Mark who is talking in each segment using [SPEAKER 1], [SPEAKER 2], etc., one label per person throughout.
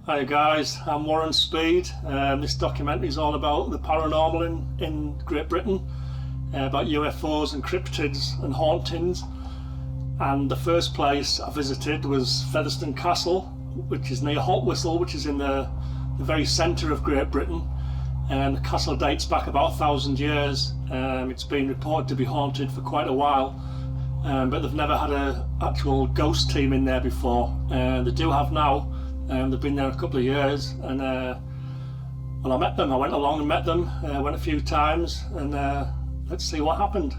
[SPEAKER 1] Hi guys, I'm Warren Speed. This documentary is all about the paranormal in Great Britain, about UFOs and cryptids and hauntings. And the first place I visited was Featherston Castle, which is near Hotwhistle, which is in the very centre of Great Britain. And the castle dates back about 1,000 years. It's been reported to be haunted for quite a while, but they've never had an actual ghost team in there before. They do have now. They've been there a couple of years, and well, I met them. I went along and met them, went a few times, and let's see what happened.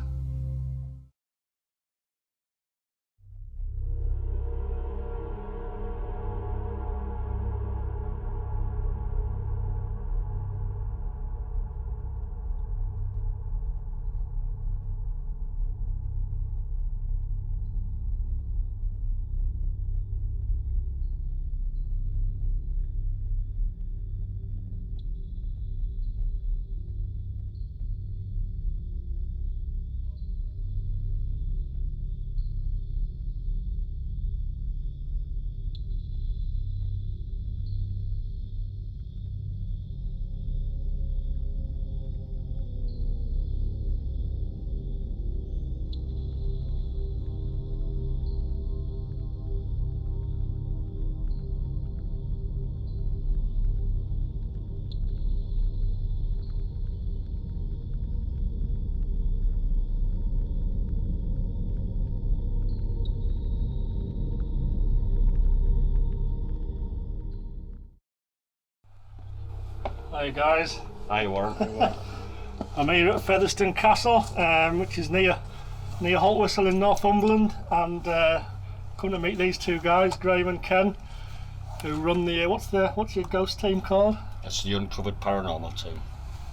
[SPEAKER 1] Hi guys.
[SPEAKER 2] Hi Warren.
[SPEAKER 1] I'm here at Featherston Castle, which is near Hotwhistle in Northumberland, and come to meet these two guys, Graham and Ken, who run the what's your ghost team called?
[SPEAKER 2] It's the Uncovered Paranormal team.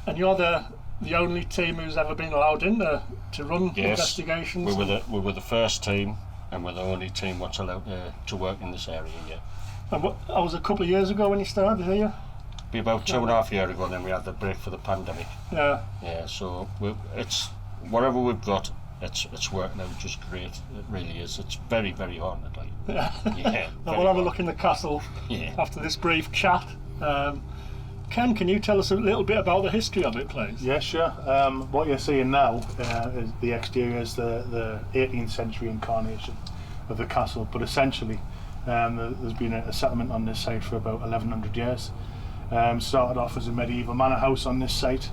[SPEAKER 1] And you're the only team who's ever been allowed in there to run investigations.
[SPEAKER 2] We were the first team, and we're the only team what's allowed to work in this area. Yeah.
[SPEAKER 1] And I was a couple of years ago when you started here.
[SPEAKER 2] Be about 2.5 years ago, and then we had the break for the pandemic.
[SPEAKER 1] Yeah.
[SPEAKER 2] Yeah. So it's whatever we've got, it's working out just great. It really is. It's very, very haunted. Like.
[SPEAKER 1] Yeah.
[SPEAKER 2] Yeah.
[SPEAKER 1] We'll have a look in the castle after this brief chat. Ken, can you tell us a little bit about the history of it, please?
[SPEAKER 3] Yeah, sure. What you're seeing now is the exterior is the 18th century incarnation of the castle, but essentially there's been a settlement on this site for about 1100 years. Started off as a medieval manor house on this site,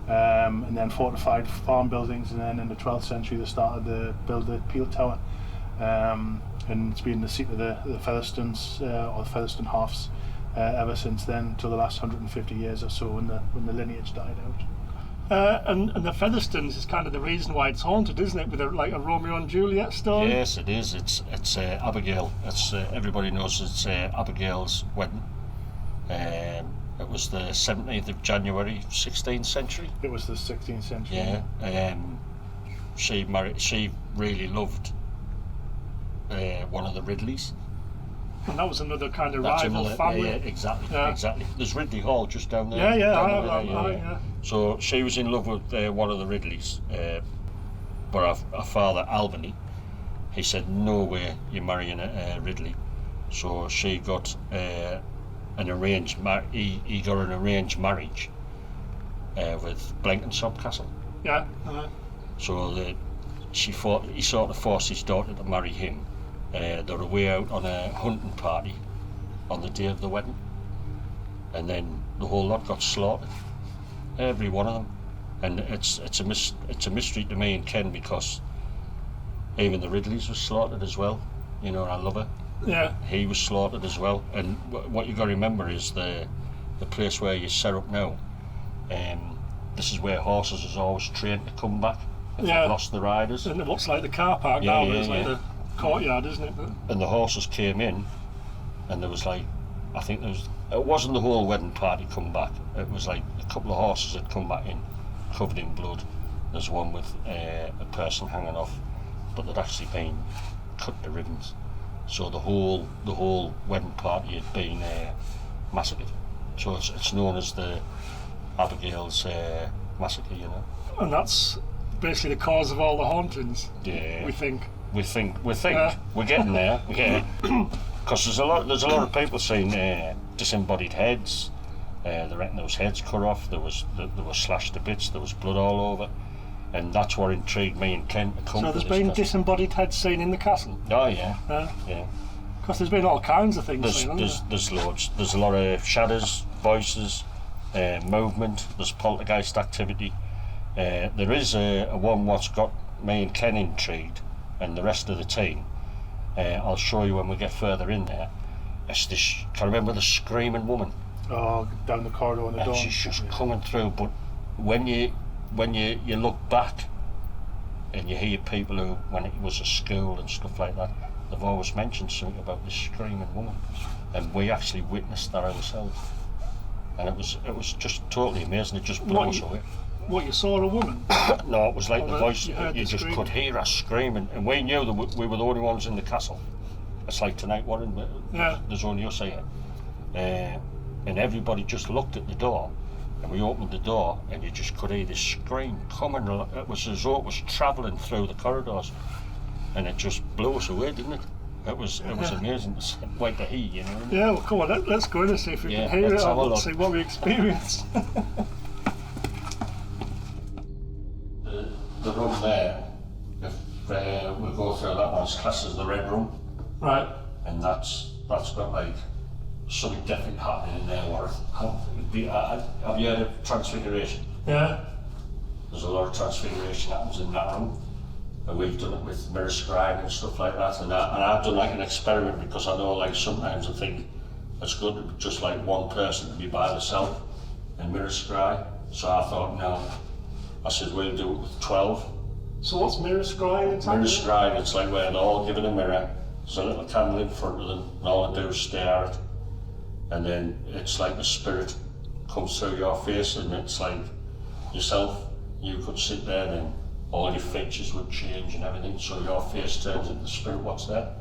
[SPEAKER 3] and then fortified farm buildings, and then in the 12th century they started to build the Peel Tower, and it's been the seat of the Featherstones, or the Featherston Halfs, ever since then, till the last 150 years or so, when the lineage died out.
[SPEAKER 1] And the Featherstones is kind of the reason why it's haunted, isn't it? With a Romeo and Juliet story.
[SPEAKER 2] Yes, it is. It's Abigail. It's everybody knows it's Abigail's wedding. It was the 17th of January, 16th century.
[SPEAKER 3] It was the 16th century.
[SPEAKER 2] Yeah. She really loved one of the Ridleys.
[SPEAKER 1] And that was another kind of rival family.
[SPEAKER 2] Yeah, exactly. There's Ridley Hall just down there.
[SPEAKER 1] Yeah.
[SPEAKER 2] So she was in love with one of the Ridleys, but her father, Albany, he said, no way you're marrying a Ridley. So she got an arranged he got an arranged marriage with Blenkinsop Castle.
[SPEAKER 1] Yeah.
[SPEAKER 2] So he sort of forced his daughter to marry him. They were away out on a hunting party on the day of the wedding, and then the whole lot got slaughtered, every one of them. And it's a mystery to me and Ken, because even the Ridleys was slaughtered as well. You know, I love her.
[SPEAKER 1] Yeah.
[SPEAKER 2] He was slaughtered as well. And what you got to remember is the place where you set up now. This is where horses is always trained to come back if they've lost the riders.
[SPEAKER 1] And what's like the car park now? It's like the courtyard, isn't it?
[SPEAKER 2] And the horses came in, and there was it wasn't the whole wedding party come back. It was like a couple of horses had come back in, covered in blood. There's one with a person hanging off, but they'd actually been cut to ribbons. So the whole wedding party had been massacred. So it's known as the Abigail's massacre, you know.
[SPEAKER 1] And that's basically the cause of all the hauntings.
[SPEAKER 2] Yeah.
[SPEAKER 1] We think.
[SPEAKER 2] We're getting there. Yeah. Because there's a lot of people saying disembodied heads. They reckon there was heads cut off. There were slashed to bits. There was blood all over, and that's what intrigued me and Ken to come.
[SPEAKER 1] So
[SPEAKER 2] to
[SPEAKER 1] there's
[SPEAKER 2] this
[SPEAKER 1] been
[SPEAKER 2] castle.
[SPEAKER 1] disembodied heads seen in the castle.
[SPEAKER 2] Oh yeah,
[SPEAKER 1] Yeah. Because there's been all kinds of things seen,
[SPEAKER 2] There's loads. There's a lot of shadows, voices, movement. There's poltergeist activity. There is a one what's got me and Ken intrigued, and the rest of the team. I'll show you when we get further in there. It's this. Can you remember the screaming woman?
[SPEAKER 3] Oh, down the corridor in the door.
[SPEAKER 2] She's just coming through. But when you look back, and you hear people who, when it was a school and stuff like that, they've always mentioned something about this screaming woman, and we actually witnessed that ourselves, and it was just totally amazing. It just blew us away.
[SPEAKER 1] What, you saw a woman?
[SPEAKER 2] No, it was like the voice. You just
[SPEAKER 1] scream?
[SPEAKER 2] could hear her screaming, and we knew that we were the only ones in the castle. It's like tonight, there's only us here, and everybody just looked at the door, and we opened the door, and you just could hear this scream coming. It was as though it was travelling through the corridors, and it just blew us away, didn't it? It was amazing to wait to hear, you know.
[SPEAKER 1] Yeah, well, come on, let's go in and see if we can hear it and see what we experienced.
[SPEAKER 2] The room there, if we go through that one's classed as the red room,
[SPEAKER 1] Right.
[SPEAKER 2] and that's got like something definitely happening in there. Have you heard of transfiguration?
[SPEAKER 1] Yeah.
[SPEAKER 2] There's a lot of transfiguration happens in that room, and we've done it with mirror scrying and stuff like that. And I've done like an experiment, because I know like sometimes I think it's good to just like one person to be by themselves and mirror scry. So I thought, no. I said we'll do it with 12.
[SPEAKER 1] So what's mirror scrying exactly?
[SPEAKER 2] Mirror scrying, it's like where they're all given a mirror, there's a little candle in front of them, and all they do is stare at it. And then it's like the spirit comes through your face, and it's like yourself, you could sit there and all your features would change and everything, so your face turns into the spirit what's there.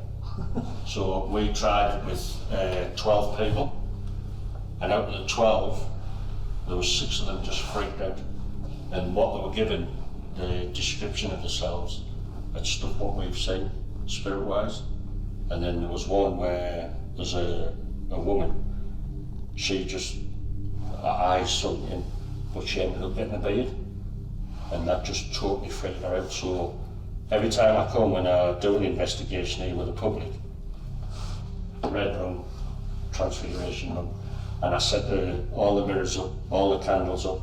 [SPEAKER 2] So we tried it with 12 people, and out of the 12, there was 6 of them just freaked out. And what they were given, the description of themselves, and stuff what we've seen, spirit-wise. And then there was one where there's a woman, she just, her eyes sunk in, but she ended up getting a beard. And that just totally freaked her out. So every time I come and I do an investigation here with the public, the red room, transfiguration room, and I set all the mirrors up, all the candles up,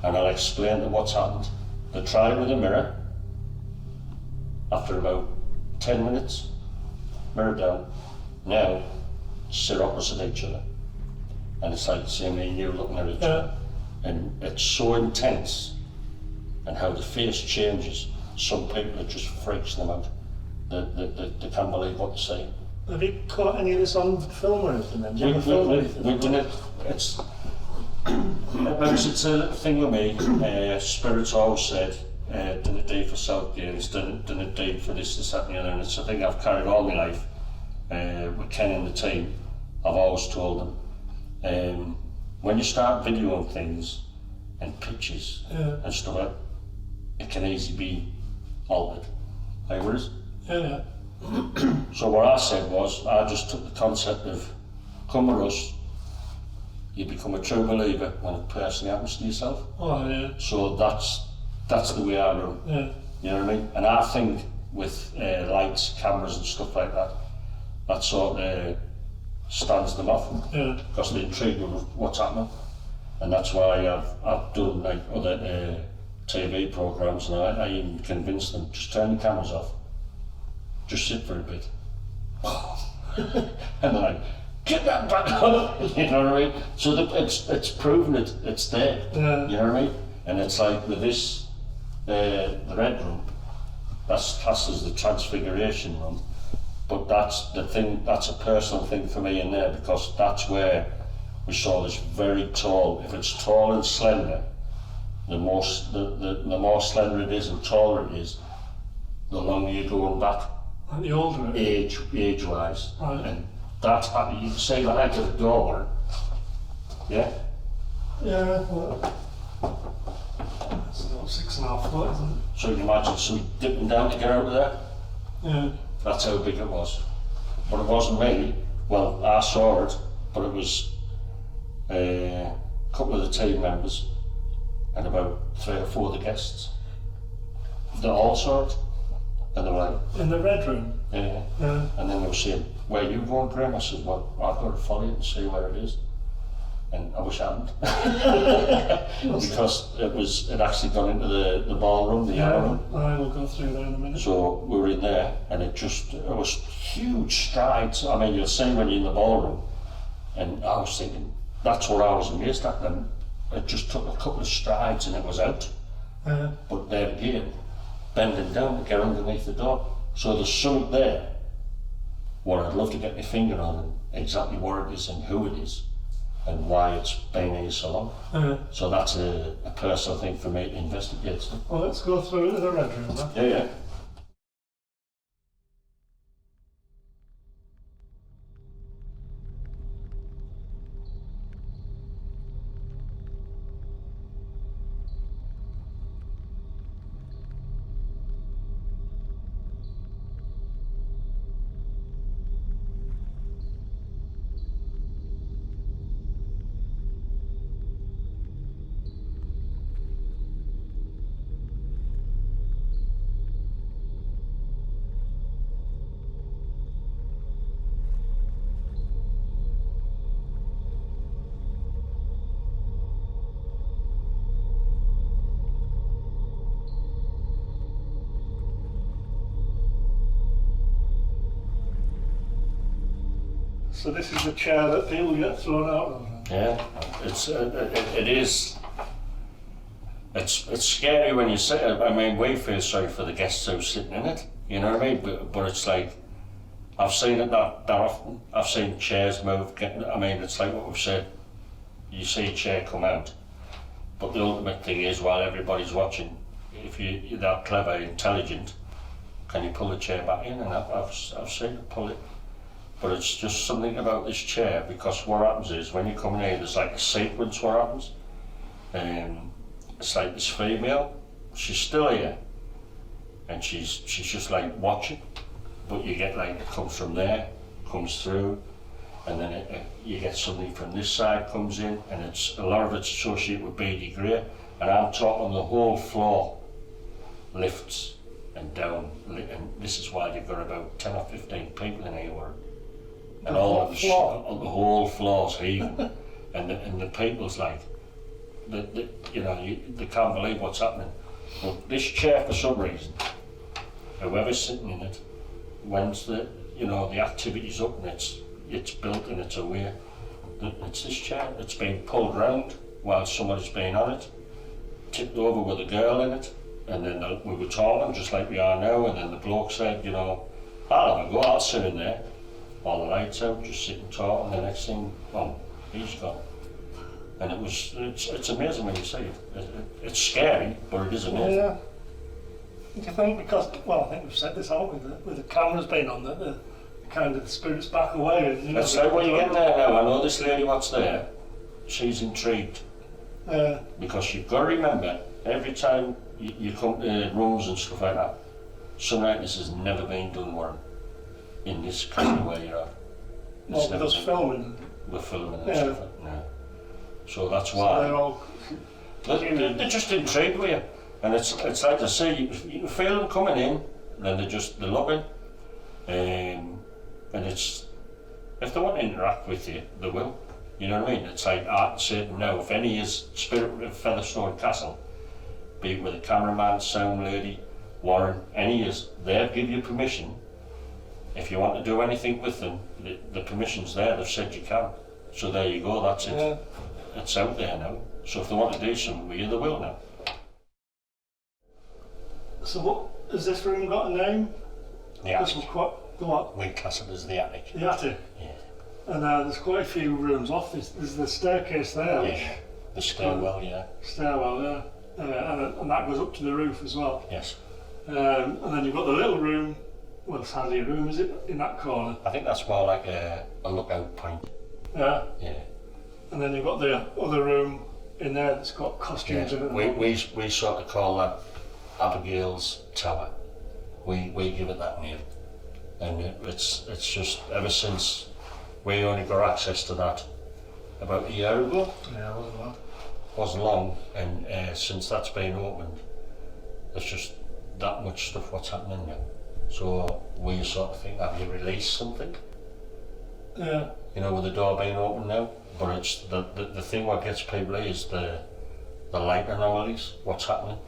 [SPEAKER 2] and I'll explain them what's happened. They try it with a mirror. After about 10 minutes, mirror down. Now, sit opposite each other. And it's like seeing me and you looking at each other. And it's so intense, and how the face changes. Some people, it just freaks them out. They can't believe what they see.
[SPEAKER 1] Have you caught any of this on film or anything then?
[SPEAKER 2] We've done it. It's a thing with me. Spirits always said, done a deed for South Games, done a deed for this, that and the other, and it's a thing I've carried all my life. With Ken and the team, I've always told them, when you start videoing things and pictures and stuff like that, it can easily be altered. Are you with us?
[SPEAKER 1] Yeah.
[SPEAKER 2] So what I said was, I just took the concept of, come with us, you become a true believer when it personally happens to yourself.
[SPEAKER 1] Oh yeah.
[SPEAKER 2] So that's the way I run.
[SPEAKER 1] Yeah.
[SPEAKER 2] You know what I mean? And I think with lights, cameras and stuff like that, that sort of stands them off.
[SPEAKER 1] Yeah.
[SPEAKER 2] Because they're intrigued with what's happening. And that's why I've done like other TV programmes, and I even convinced them, just turn the cameras off. Just sit for a bit. And they're like, get that back on! You know what I mean? So it's proven it's there.
[SPEAKER 1] Yeah.
[SPEAKER 2] You know what I mean? And it's like with this, the red room, that's classed as the transfiguration room. But that's the thing, that's a personal thing for me in there, because that's where we saw this very tall, if it's tall and slender, the more slender it is and taller it is, the longer you're going back.
[SPEAKER 1] And the older
[SPEAKER 2] Age-wise.
[SPEAKER 1] Right.
[SPEAKER 2] And that's how you can see the height of the door. Yeah?
[SPEAKER 1] Yeah, well, it's about 6.5 foot, isn't it?
[SPEAKER 2] So you can imagine somebody dipping down to get out of there.
[SPEAKER 1] Yeah.
[SPEAKER 2] That's how big it was. But it wasn't me. Well, I saw it, but it was a couple of the team members, and about 3 or 4 of the guests. They all saw it, and they were like,
[SPEAKER 1] in the red room.
[SPEAKER 2] yeah. And then they were saying, "Where you going, Graham?" I said, "Well, I've got to follow you and see where it is." And I wish I hadn't, because it actually gone into the ballroom, the yellow room.
[SPEAKER 1] I will go through there in a minute.
[SPEAKER 2] So we were in there, and it was huge strides. I mean, you'll see when you're in the ballroom, and I was thinking, that's what I was amazed at. Them, it just took a couple of strides and it was out. But then again, bending down to get underneath the door. So there's something there, what I'd love to get my finger on, and exactly what it is and who it is, and why it's been here so long. So that's a personal thing for me to investigate.
[SPEAKER 1] Well, let's go through to the red room then.
[SPEAKER 2] Yeah.
[SPEAKER 1] So this is the chair that people get thrown out of.
[SPEAKER 2] Yeah, it is. It's scary when you sit. I mean, we feel sorry for the guests who are sitting in it. You know what I mean? But it's like, I've seen it that often. I've seen chairs move. I mean, it's like what we've said. You see a chair come out, but the ultimate thing is, while everybody's watching, if you're that clever, intelligent, can you pull the chair back in? And I've seen it pull it. But it's just something about this chair, because what happens is, when you come in here, there's like a sequence what happens. It's like this female, she's still here, and she's just like watching, but you get like, it comes from there, comes through, and then you get something from this side comes in, and it's a lot of it's associated with beady grey, and I'm talking the whole floor lifts and down, and this is why you've got about 10 or 15 people in here. And all of the whole floor's heaving, and the people's like, they can't believe what's happening. But this chair, for some reason, whoever's sitting in it, once the activity's up and it's built and it's aware, it's this chair. It's been pulled round while somebody's been on it, tipped over with a girl in it, and then we were talking just like we are now, and then the bloke said, I'll have a go, I'll sit in there. All the lights out, just sitting talking, and the next thing, he's gone. And it's amazing when you see it. It's scary, but it is amazing.
[SPEAKER 1] Yeah. Do you think, because, I think we've said this, haven't we, with the cameras being on, that the kind of the spirits back away. And,
[SPEAKER 2] That's like when you get there now, I know this lady what's there, she's intrigued. Because you've got to remember, every time you come to rooms and stuff like that, something like this has never been done, Warren. In this country where you're at.
[SPEAKER 1] With us filming?
[SPEAKER 2] We're filming and stuff like that. So that's why. So they're just intrigued with you. And it's like I say, you can feel them coming in, then they're looking. And it's, if they want to interact with you, they will. You know what I mean? It's like Art said, no, if any is spirit of Featherston Castle, be it with a cameraman, sound lady, Warren, any is, they'll give you permission. If you want to do anything with them, the permission's there, they've said you can. So there you go, that's it. Yeah. It's out there now. So if they want to do something with you, they will now.
[SPEAKER 1] So what, has this room got a name?
[SPEAKER 2] The attic.
[SPEAKER 1] The what?
[SPEAKER 2] We class it as the attic.
[SPEAKER 1] The attic?
[SPEAKER 2] Yeah.
[SPEAKER 1] And there's quite a few rooms off this. There's the staircase there.
[SPEAKER 2] Yeah, the stairwell, yeah.
[SPEAKER 1] Stairwell, yeah. And that goes up to the roof as well.
[SPEAKER 2] Yes.
[SPEAKER 1] And then you've got the little room. Well, it's hardly a room, is it, in that corner?
[SPEAKER 2] I think that's more like a lookout point.
[SPEAKER 1] Yeah.
[SPEAKER 2] Yeah.
[SPEAKER 1] And then you've got the other room in there that's got costumes in it.
[SPEAKER 2] We sort of call that Abigail's Tower. We give it that name. And it's just, ever since we only got access to that, about a year ago.
[SPEAKER 3] Yeah, it wasn't long.
[SPEAKER 2] Wasn't long, and since that's been opened, there's just that much stuff what's happening now. So we sort of think, have you released something?
[SPEAKER 1] Yeah.
[SPEAKER 2] You know, with the door being open now. But it's the thing what gets people is the light anomalies, what's happening.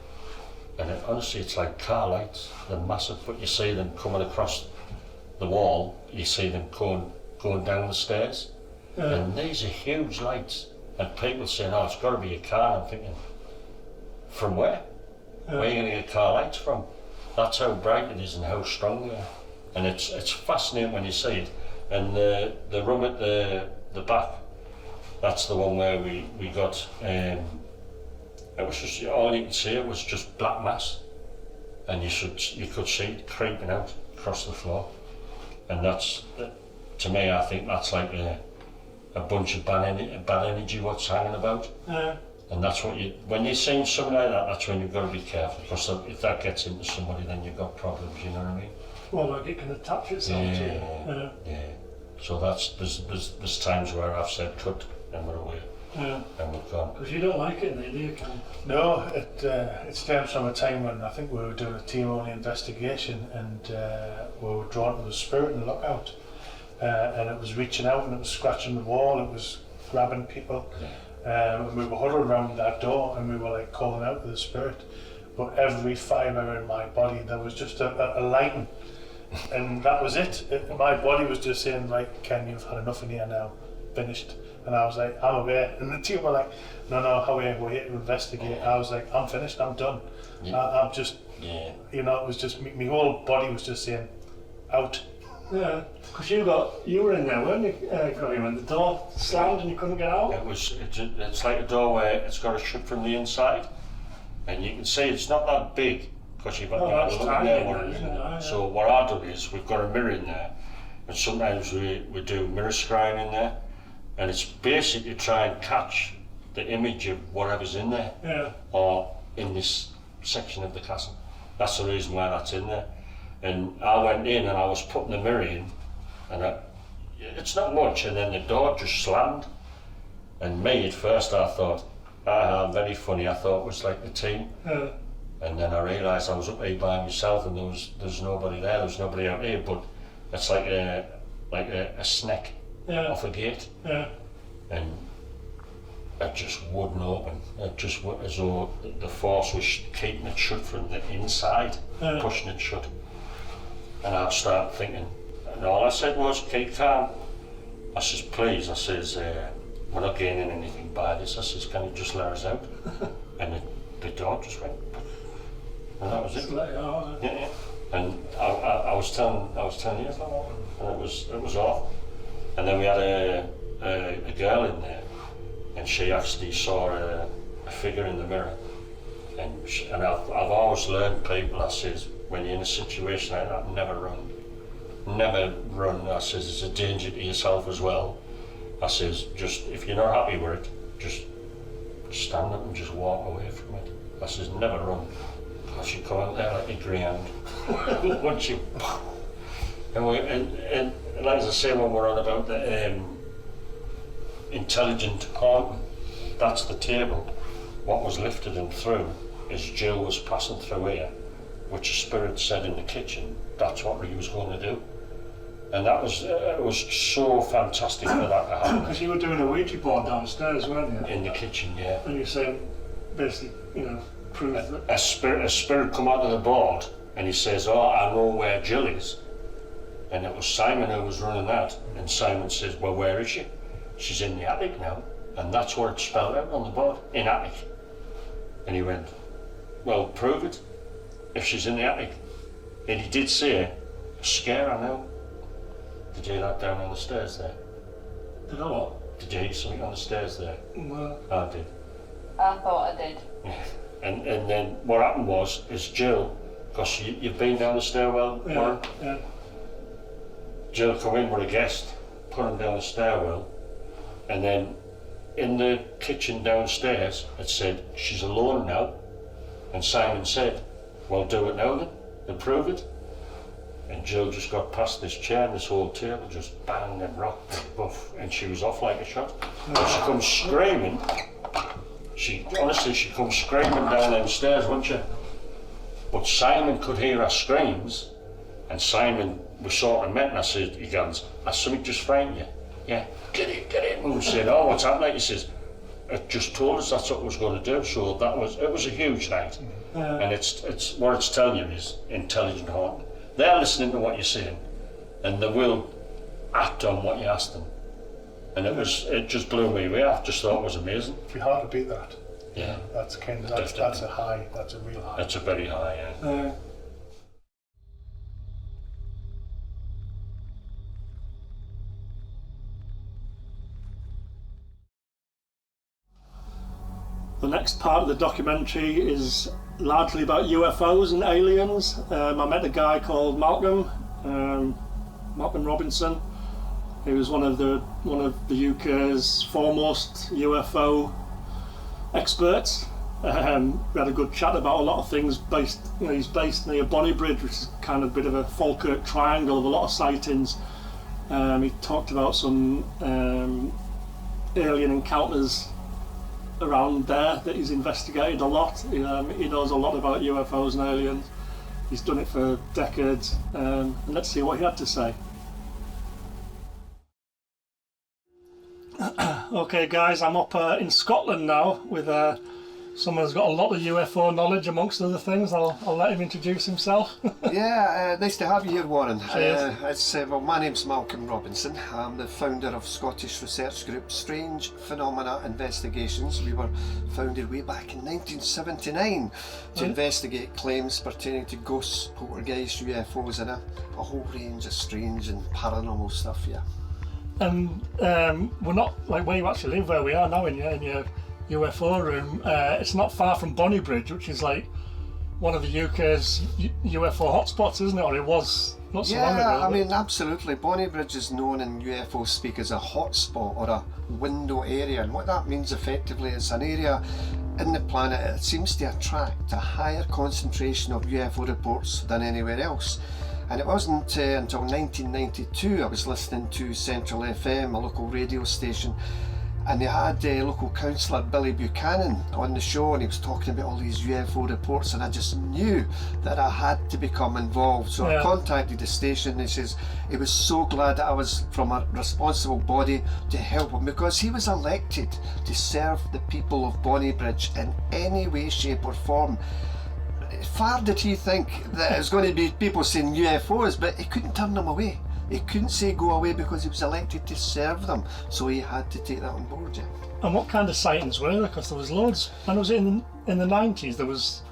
[SPEAKER 2] And honestly, it's like car lights, they're massive, but you see them coming across the wall, you see them going down the stairs.
[SPEAKER 1] Yeah.
[SPEAKER 2] And these are huge lights. And people saying, oh, it's got to be a car. And I'm thinking, from where?
[SPEAKER 1] Yeah.
[SPEAKER 2] Where are you going to get car lights from? That's how bright it is and how strong they are. And it's fascinating when you see it. And the room at the back, that's the one where we got, it was just, all you could see, it was just black mass. And you could see it creeping out across the floor. And that's, to me, I think that's like a bunch of bad energy what's hanging about.
[SPEAKER 1] Yeah.
[SPEAKER 2] And that's what when you're seeing something like that, that's when you've got to be careful, because if that gets into somebody, then you've got problems, you know what I mean?
[SPEAKER 1] Well, like it can attach itself to you.
[SPEAKER 2] Yeah. So there's times where I've said cut and we're away.
[SPEAKER 1] Yeah.
[SPEAKER 2] And we've gone.
[SPEAKER 1] Because you don't like it, do you, Ken?
[SPEAKER 3] No, it stems from a time when I think we were doing a team-only investigation, and we were drawn to the spirit in the lookout, and it was reaching out and it was scratching the wall, it was grabbing people.
[SPEAKER 2] Yeah.
[SPEAKER 3] And we were huddled around that door and we were like calling out to the spirit, but every fibre in my body there was just a lighting, and that was it. My body was just saying, right, Ken, you've had enough in here now, finished. And I was like, I'm aware. And the team were like, no, we're here to investigate. I was like, I'm finished, I'm done.
[SPEAKER 2] Yeah.
[SPEAKER 3] I'm just, you know, it was just, my whole body was just saying, out.
[SPEAKER 1] Yeah, because you were in there, weren't you, Graham, when the door slammed and you couldn't get out?
[SPEAKER 2] It's like a door where it's got to shut from the inside, and you can see it's not that big, because you've got
[SPEAKER 1] that's tiny,
[SPEAKER 2] isn't it? So what I do is we've got a mirror in there, and sometimes we do mirror scrying in there, and it's basically to try and catch the image of whatever's in there, or in this section of the castle. That's the reason why that's in there. And I went in and I was putting the mirror in, and it's not much, and then the door just slammed. And me at first I thought, very funny, I thought it was like the team.
[SPEAKER 1] Yeah.
[SPEAKER 2] And then I realised I was up here by myself and there's nobody there, nobody out here, but it's like a snake off a gate.
[SPEAKER 1] Yeah.
[SPEAKER 2] And it just wouldn't open. It just as though the force was keeping it shut from the inside, pushing it shut. And I'd start thinking, and all I said was, keep calm. I says, please, I says, we're not gaining anything by this. I says, can you just let us out? And the door just went, and that was it. Yeah. And I was telling you about that, and it was off. And then we had a girl in there, and she actually saw a figure in the mirror. And I've always learned, people, I says, when you're in a situation like that, never run. Never run. I says, it's a danger to yourself as well. I says, just, if you're not happy with it, just stand up and just walk away from it. I says, never run. Because you come out there like a greyhound. Once you... And like as I say, when we're on about the intelligent haunting, that's the table. What was lifted and through as Jill was passing through here, which the spirit said in the kitchen, that's what he was going to do. And that was, it was so fantastic for that to happen.
[SPEAKER 1] Because you were doing a Ouija board downstairs, weren't you?
[SPEAKER 2] In the kitchen, yeah.
[SPEAKER 1] And you're saying, basically, you know, prove that...
[SPEAKER 2] A spirit come out of the board, and he says, oh, I know where Jill is. And it was Simon who was running that, and Simon says, well, where is she? She's in the attic now. And that's what it's spelled out on the board, in attic. And he went, well, prove it, if she's in the attic. And he did say, scare her now. Did you hear that down on the stairs there?
[SPEAKER 1] Did I what?
[SPEAKER 2] Did you hear something on the stairs there?
[SPEAKER 1] No.
[SPEAKER 2] I did.
[SPEAKER 4] I thought I did.
[SPEAKER 2] Yeah. And then what happened was, is Jill, because you've been down the stairwell, Warren?
[SPEAKER 1] Yeah.
[SPEAKER 2] Jill come in with a guest, put him down the stairwell, and then in the kitchen downstairs it said, she's alone now. And Simon said, well, do it now then, and prove it. and Jill just got past this chair and this whole table just banged and rocked and buff, and she was off like a shot. And she comes screaming. She comes screaming down them stairs, wasn't she? But Simon could hear her screams, and Simon was sort of met, and I said, he goes, has something just frightened you? Yeah, get in. And we said, oh, what's happening? He says, it just told us that's what it was going to do. So it was a huge night. And it's what it's telling you is intelligent haunting. They're listening to what you're saying, and they will act on what you ask them. And it just blew me away. I just thought it was amazing.
[SPEAKER 3] It'd be hard to beat that.
[SPEAKER 2] Yeah.
[SPEAKER 3] That's a high. That's a real high.
[SPEAKER 2] That's a very high. Yeah.
[SPEAKER 1] The next part of the documentary is largely about UFOs and aliens. I met a guy called Malcolm Robinson. He was one of the UK's foremost UFO experts. We had a good chat about a lot of things. He's based near Bonnybridge, which is kind of a bit of a Falkirk triangle of a lot of sightings. He talked about some alien encounters around there that he's investigated a lot. He knows a lot about UFOs and aliens. He's done it for decades. And let's see what he had to say. Okay guys, I'm up in Scotland now with someone who's got a lot of UFO knowledge amongst other things. I'll let him introduce himself.
[SPEAKER 5] Yeah, nice to have you here, Warren.
[SPEAKER 1] Cheers.
[SPEAKER 5] Well, my name's Malcolm Robinson. I'm the founder of Scottish research group Strange Phenomena Investigations. We were founded way back in 1979 to investigate claims pertaining to ghosts, poltergeist, UFOs and a whole range of strange and paranormal stuff, yeah.
[SPEAKER 1] And we're not like where you actually live, where we are now in your UFO room. It's not far from Bonnybridge, which is like one of the UK's UFO hotspots, isn't it? Or it was not so long ago.
[SPEAKER 5] Yeah, I mean, absolutely. Bonnybridge is known in UFO speak as a hotspot or a window area, and what that means effectively is an area in the planet that seems to attract a higher concentration of UFO reports than anywhere else. And it wasn't until 1992 I was listening to Central FM, a local radio station, and they had local councillor Billy Buchanan on the show, and he was talking about all these UFO reports, and I just knew that I had to become involved. So I contacted the station, and he says he was so glad that I was from a responsible body to help him, because he was elected to serve the people of Bonnybridge in any way, shape or form. Far did he think that it was going to be people saying UFOs, but he couldn't turn them away. He couldn't say go away because he was elected to serve them, so he had to take that on board. Yeah.
[SPEAKER 1] And what kind of sightings were there? Because there was loads. When I was in the 90s, there was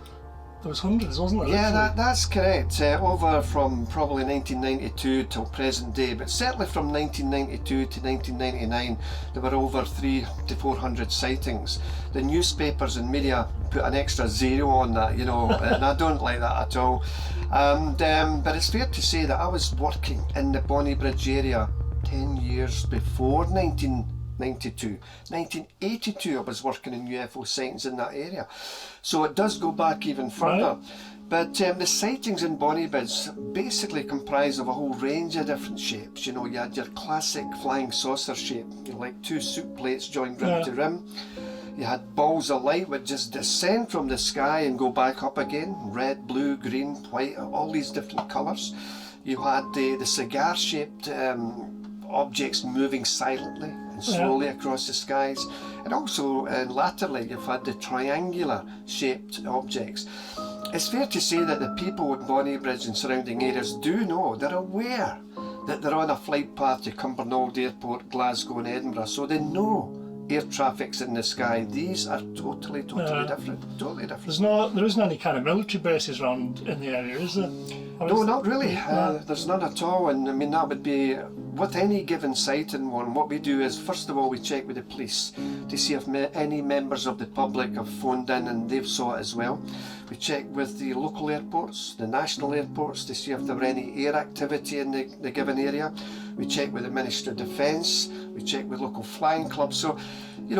[SPEAKER 1] hundreds, wasn't there?
[SPEAKER 5] Yeah, that's correct. Over from probably 1992 till present day, but certainly from 1992 to 1999, there were over 300 to 400 sightings. The newspapers and media put an extra zero on that, and I don't like that at all. But it's fair to say that I was working in the Bonnybridge area 10 years before 1992. 1982 I was working in UFO sightings in that area. So it does go back even further. Right. But the sightings in Bonnybridge basically comprise of a whole range of different shapes. You had your classic flying saucer shape, like two soup plates joined rim to rim. You had balls of light which just descend from the sky and go back up again, red, blue, green, white, all these different colours. You had the cigar-shaped objects moving silently and slowly across the skies. And also, latterly, you've had the triangular-shaped objects. It's fair to say that the people in Bonnybridge and surrounding areas do know, they're aware that they're on a flight path to Cumbernauld Airport, Glasgow and Edinburgh, so they know air traffic's in the sky. These are totally different. Totally different.
[SPEAKER 1] There isn't any kind of military bases around in the area, is there?
[SPEAKER 5] No, not really. There's none at all, and I mean that would be with any given sighting one. What we do is, first of all, we check with the police to see if any members of the public have phoned in and they've saw it as well. We check with the local airports, the national airports, to see if there were any air activity in the given area. We check with the Ministry of Defence. We check with local flying clubs. So,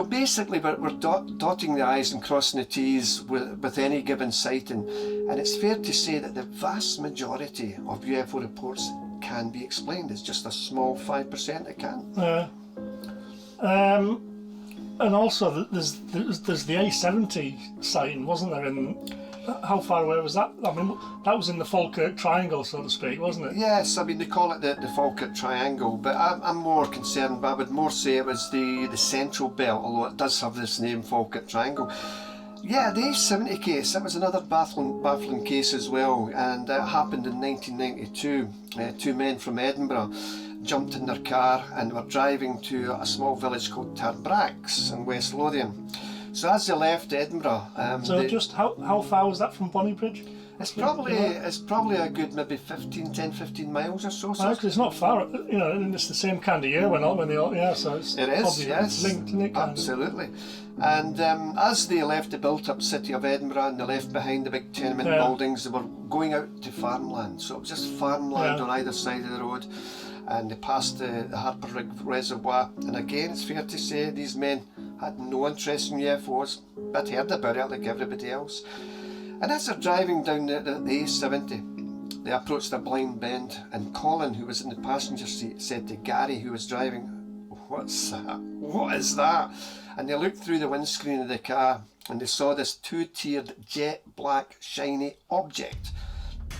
[SPEAKER 5] basically we're dotting the I's and crossing the T's with any given sighting. And it's fair to say that the vast majority majority of UFO reports can be explained. It's just a small 5% that can.
[SPEAKER 1] And also, there's the A70 sighting, wasn't there? And how far away was that? I mean, that was in the Falkirk Triangle, so to speak, wasn't it?
[SPEAKER 5] Yes, I mean, they call it the Falkirk Triangle, but I'm more concerned, but I would more say it was the Central Belt, although it does have this name, Falkirk Triangle. Yeah, the A70 case, that was another baffling case as well, and it happened in 1992. Two men from Edinburgh jumped in their car and were driving to a small village called Tarbrax in West Lothian. So as they left Edinburgh...
[SPEAKER 1] just how far was that from Bonnybridge?
[SPEAKER 5] It's probably a good maybe 10-15 miles or so.
[SPEAKER 1] Because it's not far, and it's the same kind of year when they all, so it's
[SPEAKER 5] it is, yes,
[SPEAKER 1] linked, isn't it?
[SPEAKER 5] Absolutely. And as they left the built-up city of Edinburgh and they left behind the big tenement buildings, they were going out to farmland. So it was just farmland on either side of the road. And they passed the Harper Reservoir. And again, it's fair to say these men had no interest in UFOs, but heard about it like everybody else. And as they're driving down the A70, they approached a blind bend, and Colin, who was in the passenger seat, said to Gary, who was driving, "What's that? What is that?" And they looked through the windscreen of the car and they saw this two-tiered jet black shiny object,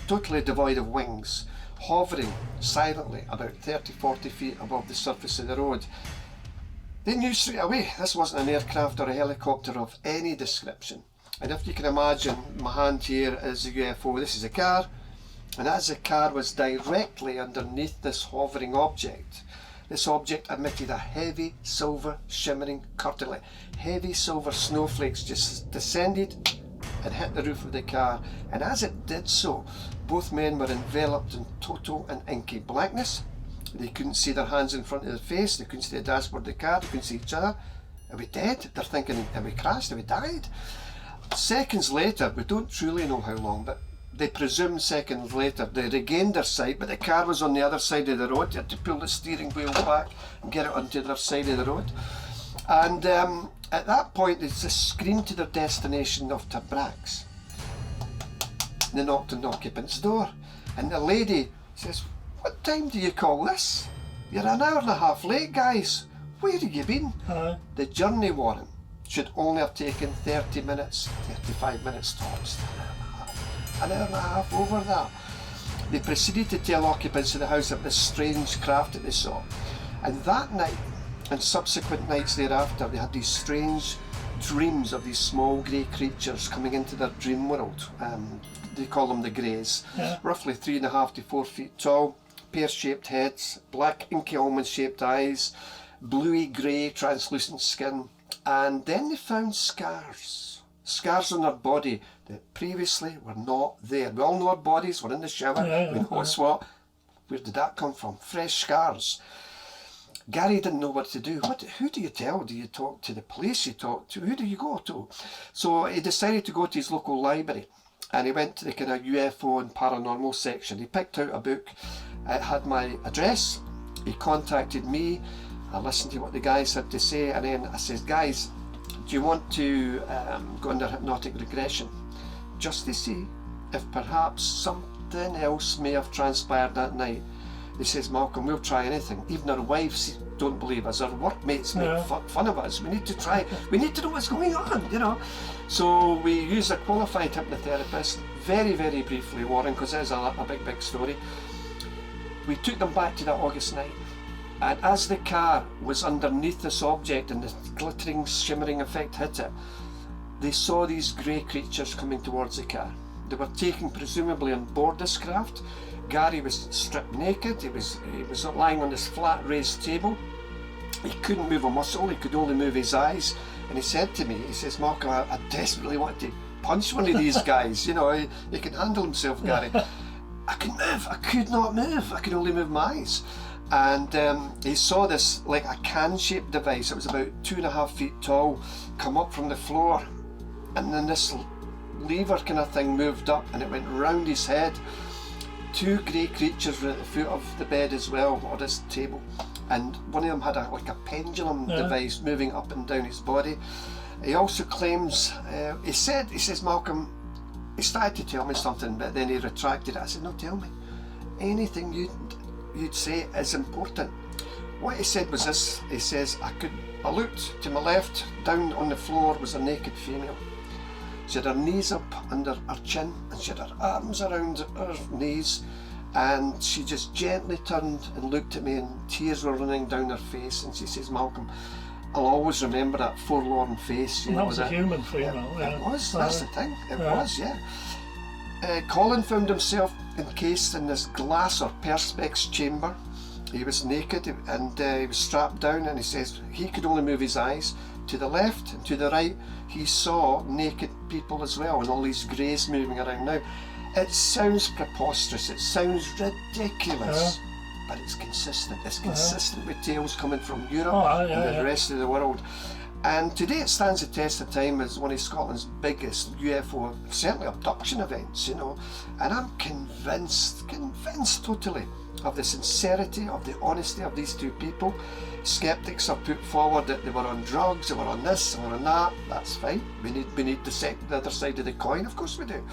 [SPEAKER 5] totally devoid of wings, hovering silently about 30-40 feet above the surface of the road. They knew straight away this wasn't an aircraft or a helicopter of any description. And if you can imagine, my hand here is a UFO, this is a car, and as the car was directly underneath this hovering object, this object emitted a heavy silver shimmering curtain. Heavy silver snowflakes just descended and hit the roof of the car, and as it did so, both men were enveloped in total and inky blackness. They couldn't see their hands in front of their face, they couldn't see the dashboard of the car, they couldn't see each other. Are we dead? They're thinking, have we crashed? Have we died? Seconds later, we don't truly know how long, but they presume seconds later, they regained their sight, but the car was on the other side of the road. You had to pull the steering wheel back and get it onto the other side of the road. And at that point, they just screamed to their destination of Tarbrax. They knocked on the occupant's door, and the lady says, "What time do you call this? You're an hour and a half late, guys. Where have you been?" The journey warrant should only have taken 30 minutes, 35 minutes tops. An hour and a half over that. They proceeded to tell occupants of the house of this strange craft that they saw. And that night, and subsequent nights thereafter, they had these strange dreams of these small grey creatures coming into their dream world. They call them the Greys. Roughly 3.5 to 4 feet tall, pear-shaped heads, black inky almond-shaped eyes, bluey grey translucent skin, and then they found scars on their body that previously were not there. We all know our bodies, we're in the shower, we know what's what. Where did that come from? Fresh scars. Gary didn't know what to do. Who do you tell? Do you talk to the police? Who do you go to? So he decided to go to his local library, and he went to the kind of UFO and paranormal section. He picked out a book, it had my address, he contacted me, I listened to what the guys had to say, and then I says, "Guys, do you want to go under hypnotic regression just to see if perhaps something else may have transpired that night?" He says, "Malcolm, we'll try anything. Even our wives don't believe us, our workmates make fun of us. We need to try, we need to know what's going on, So we used a qualified hypnotherapist, very, very briefly, Warren, because it is a big story. We took them back to that August night. And as the car was underneath this object and the glittering, shimmering effect hit it, they saw these grey creatures coming towards the car. They were taken presumably on board this craft. Gary was stripped naked, he was lying on this flat raised table. He couldn't move a muscle, he could only move his eyes. And he said to me, he says, "Mark, I desperately want to punch one of these guys, he can handle himself, Gary." I couldn't move, I could not move, I could only move my eyes. And he saw this like a can-shaped device. It was about 2.5 feet tall, come up from the floor, and then this lever kind of thing moved up and it went round his head. Two grey creatures were at the foot of the bed as well, or this table, and one of them had a pendulum device moving up and down his body. He also claims, he says, "Malcolm, he started to tell me something, but then he retracted it. I said, no, tell me. Anything you'd say is important. What he said was this. He says, I looked to my left, down on the floor was a naked female. She had her knees up under her chin, and she had her arms around her knees, and she just gently turned and looked at me, and tears were running down her face, and she says, Malcolm, I'll always remember that forlorn face.
[SPEAKER 1] That was a human female.
[SPEAKER 5] It was, that's the thing, it was, yeah. Colin found himself encased in this glass or perspex chamber. He was naked and he was strapped down, and he says he could only move his eyes. To the left and to the right, he saw naked people as well, and all these greys moving around. Now, it sounds preposterous, it sounds ridiculous, but it's consistent. It's consistent with tales coming from Europe and the rest of the world. And today it stands the test of time as one of Scotland's biggest UFO, certainly abduction events, you know. And I'm convinced totally of the sincerity, of the honesty of these two people. Skeptics have put forward that they were on drugs, they were on this, they were on that. That's fine. We need the other side of the coin, of course we do.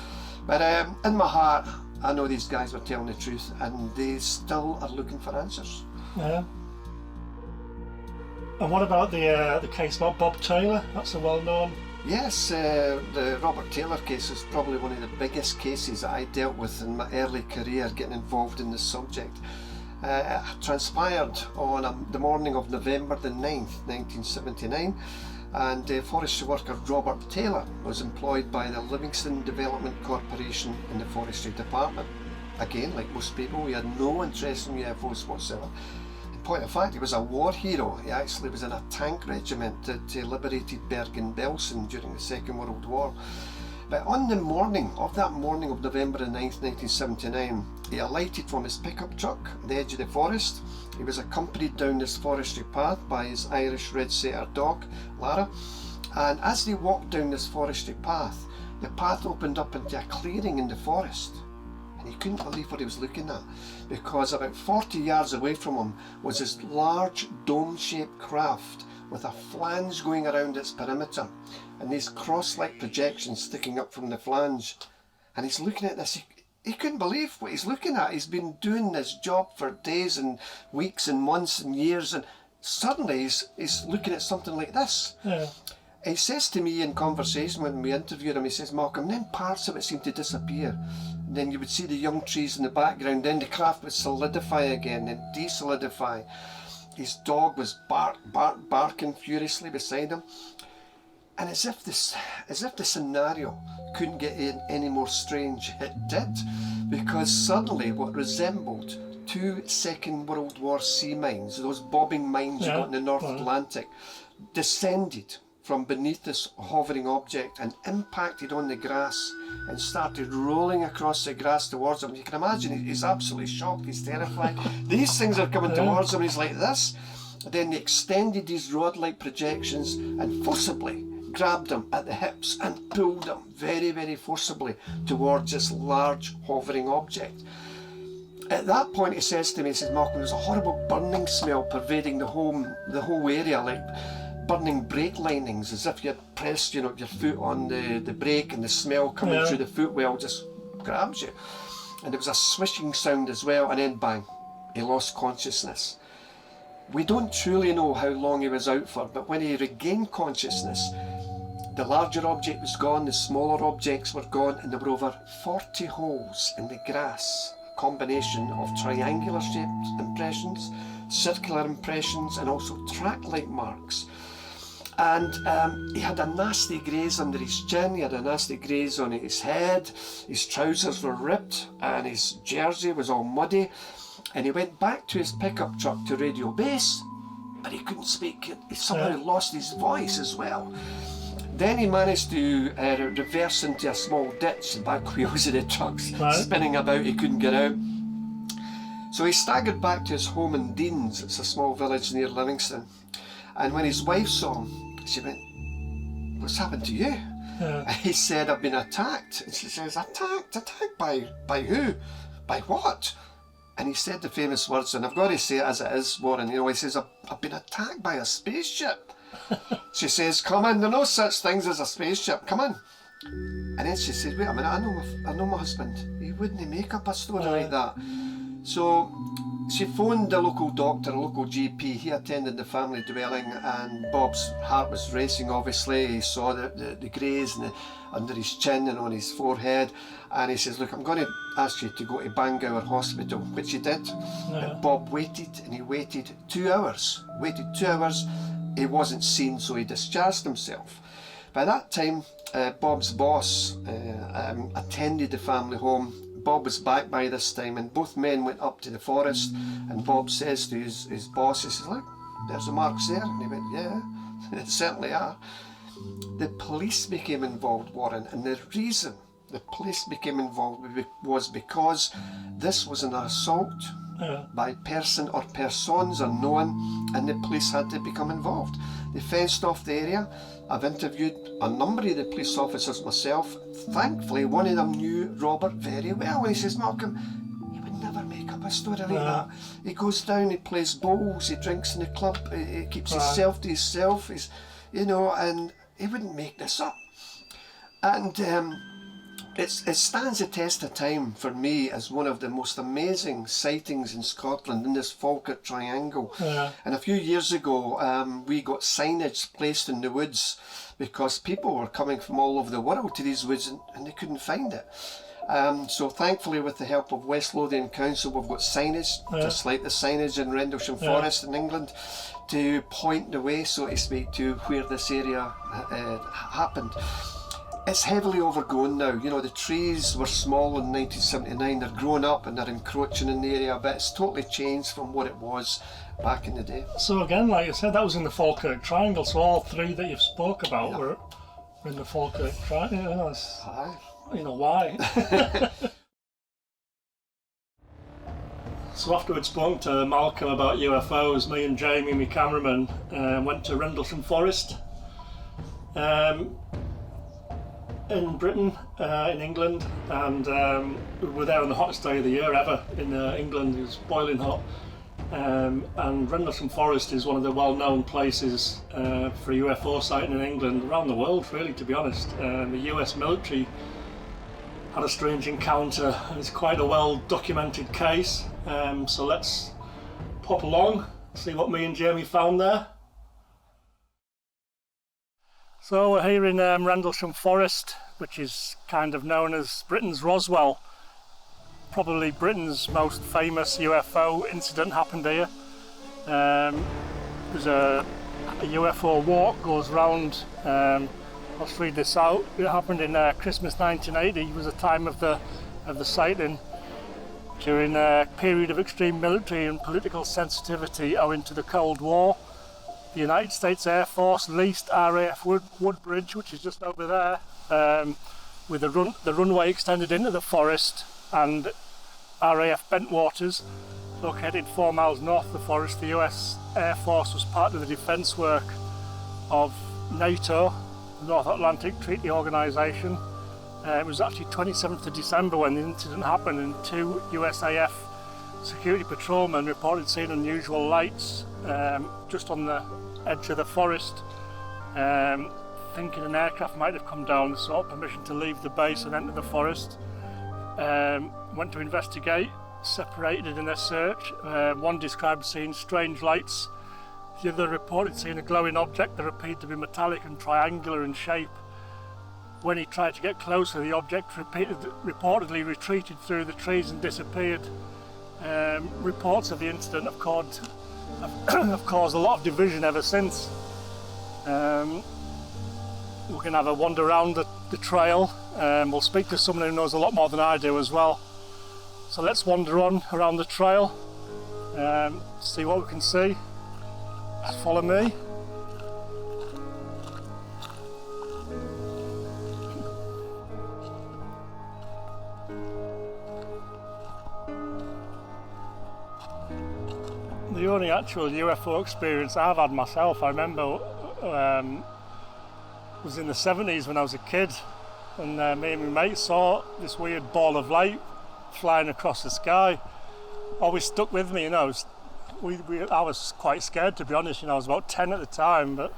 [SPEAKER 5] But in my heart, I know these guys were telling the truth, and they still are looking for answers.
[SPEAKER 1] Yeah. And what about the case about Bob Taylor? That's a well-known.
[SPEAKER 5] Yes, the Robert Taylor case is probably one of the biggest cases that I dealt with in my early career, getting involved in this subject. It transpired on the morning of November the 9th, 1979, and forestry worker Robert Taylor was employed by the Livingston Development Corporation in the forestry department. Again, like most people, he had no interest in UFOs whatsoever. In point of fact, he was a war hero. He actually was in a tank regiment that liberated Bergen-Belsen during the Second World War. But on the morning of November the 9th, 1979, he alighted from his pickup truck at the edge of the forest. He was accompanied down this forestry path by his Irish red setter dog, Lara. And as they walked down this forestry path, the path opened up into a clearing in the forest. And he couldn't believe what he was looking at, because about 40 yards away from him was this large dome-shaped craft with a flange going around its perimeter, and these cross-like projections sticking up from the flange. And he's looking at this, he couldn't believe what he's looking at. He's been doing this job for days and weeks and months and years, and suddenly he's looking at something like this.
[SPEAKER 1] Yeah.
[SPEAKER 5] He says to me in conversation when we interviewed him, he says, Malcolm, then parts of it seemed to disappear. And then you would see the young trees in the background, then the craft would solidify again, then desolidify. His dog was barking furiously beside him. And as if the scenario couldn't get any more strange, it did. Because suddenly what resembled 2 Second World War sea mines, those bobbing mines you got in the North Atlantic, descended from beneath this hovering object and impacted on the grass and started rolling across the grass towards him. You can imagine he's absolutely shocked, he's terrified. These things are coming towards him, he's like this. And then they extended these rod-like projections and forcibly grabbed him at the hips and pulled him very, very forcibly towards this large hovering object. At that point he says to me, he says, Malcolm, there's a horrible burning smell pervading the whole area, like burning brake linings, as if you had pressed your foot on the brake, and the smell coming through the footwell just grabs you. And there was a swishing sound as well, and then bang, he lost consciousness. We don't truly know how long he was out for, but when he regained consciousness, the larger object was gone, the smaller objects were gone, and there were over 40 holes in the grass, a combination of triangular shaped impressions, circular impressions, and also track-like marks. And he had a nasty graze under his chin, he had a nasty graze on his head, his trousers were ripped, and his jersey was all muddy. And he went back to his pickup truck to radio base, but he couldn't speak. He somehow lost his voice as well. Then he managed to reverse into a small ditch, the back wheels of the trucks spinning about, he couldn't get out. So he staggered back to his home in Deans, it's a small village near Livingston. And when his wife saw him, she went, "What's happened to you?" And he said, "I've been attacked." And she says, Attacked by who? By what? And he said the famous words, and I've got to say it as it is, Warren, he says, I've been attacked by a spaceship. She says, "Come in, there are no such things as a spaceship, come in." And then she said, wait a minute, I know my husband. He wouldn't make up a story like that. So she phoned the local doctor, a local GP. He attended the family dwelling, and Bob's heart was racing, obviously. He saw the greys under his chin and on his forehead. And he says, look, I'm going to ask you to go to Bangor Hospital, which he did. But Bob waited, and he waited 2 hours. He wasn't seen, so he discharged himself. By that time, Bob's boss attended the family home. Bob was back by this time, and both men went up to the forest, and Bob says to his boss, he says, look, there's the marks there. And he went, yeah, they certainly are. The police became involved, Warren, and the reason the police became involved was because this was an assault by person or persons unknown, and the police had to become involved. They fenced off the area. I've interviewed a number of the police officers myself. Thankfully, one of them knew Robert very well. And he says, Malcolm, he would never make up a story like that. He goes down, he plays bowls, he drinks in the club, he keeps himself to himself, and he wouldn't make this up. And it stands the test of time for me as one of the most amazing sightings in Scotland in this Falkirk Triangle. And a few years ago, we got signage placed in the woods because people were coming from all over the world to these woods, and they couldn't find it. So thankfully, with the help of West Lothian Council, we've got signage, just like the signage in Rendlesham Forest in England, to point the way, so to speak, to where this area happened. It's heavily overgrown now. The trees were small in 1979, they're grown up and they're encroaching in the area, but it's totally changed from what it was back in the day.
[SPEAKER 1] So again, like you said, that was in the Falkirk Triangle, so all three that you've spoke about were in the Falkirk Triangle. Why? So after we'd spoken to Malcolm about UFOs, me and Jamie, my cameraman, went to Rendlesham Forest. In Britain, in England, and we were there on the hottest day of the year ever in England. It was boiling hot, and Rendlesham Forest is one of the well-known places for UFO sighting in England, around the world really, to be honest. The US military had a strange encounter, and it's quite a well-documented case, so let's pop along, see what me and Jamie found there. So we're here in Rendlesham Forest, which is kind of known as Britain's Roswell. Probably Britain's most famous UFO incident happened here. There's a UFO walk goes round. Let's read this out. It happened in Christmas 1980. It was a time of the sighting during a period of extreme military and political sensitivity owing to the Cold War. The United States Air Force leased RAF Woodbridge, which is just over there, with the runway extended into the forest, and RAF Bentwaters, located 4 miles north of the forest. The US Air Force was part of the defence work of NATO, the North Atlantic Treaty Organisation. It was actually 27th of December when the incident happened, and 2 USAF security patrolmen reported seeing unusual lights just on the edge of the forest, thinking an aircraft might have come down, sought permission to leave the base and enter the forest. Went to investigate, separated in their search. One described seeing strange lights. The other reported seeing a glowing object that appeared to be metallic and triangular in shape. When he tried to get closer, the object reportedly retreated through the trees and disappeared. Reports of the incident have caused a lot of division ever since. We can have a wander around the trail. We'll speak to someone who knows a lot more than I do as well. So let's wander on around the trail, see what we can see. Just follow me. The only actual UFO experience I've had myself, I remember, was in the 70s when I was a kid, and me and my mate saw this weird ball of light flying across the sky. Always stuck with me, I was quite scared, to be honest. I was about 10 at the time, but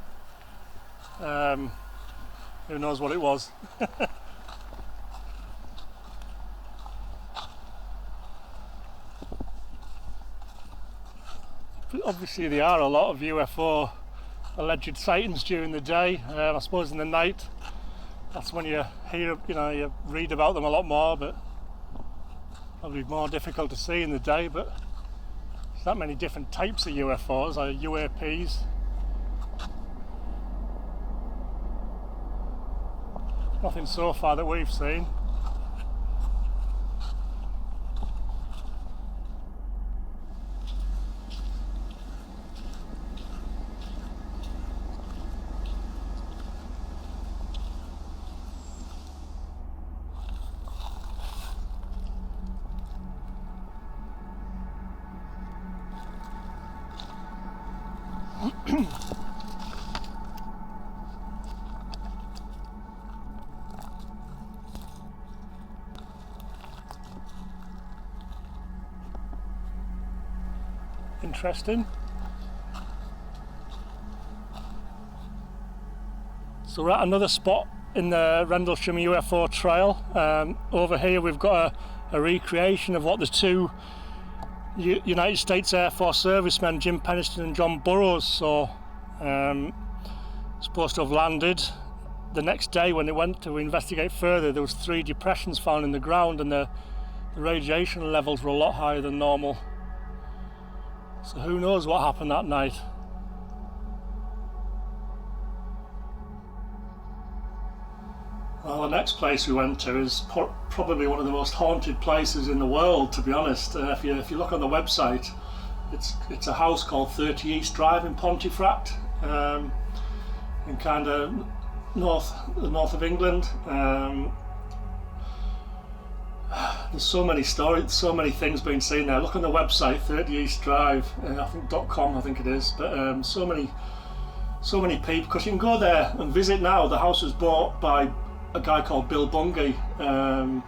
[SPEAKER 1] who knows what it was. obviously there are a lot of UFO alleged sightings during the day. I suppose in the night, that's when you hear, you read about them a lot more, but probably more difficult to see in the day. But there's that many different types of UFOs, or UAPs. Nothing so far that we've seen. Interesting. So we're at another spot in the Rendlesham UFO trail. Over here we've got a recreation of what the two United States Air Force servicemen, Jim Penniston and John Burroughs, saw. Supposed to have landed. The next day when they went to investigate further, there was 3 depressions found in the ground, and the radiation levels were a lot higher than normal. So who knows what happened that night. Well, the next place we went to is probably one of the most haunted places in the world, to be honest. If you look on the website, it's a house called 30 East Drive in Pontefract, in kind of the north of England. There's so many stories, so many things being seen there. Look on the website, 30 East Drive, I think .com, I think it is. But so many people, because you can go there and visit now. The house was bought by a guy called Bill Bungay a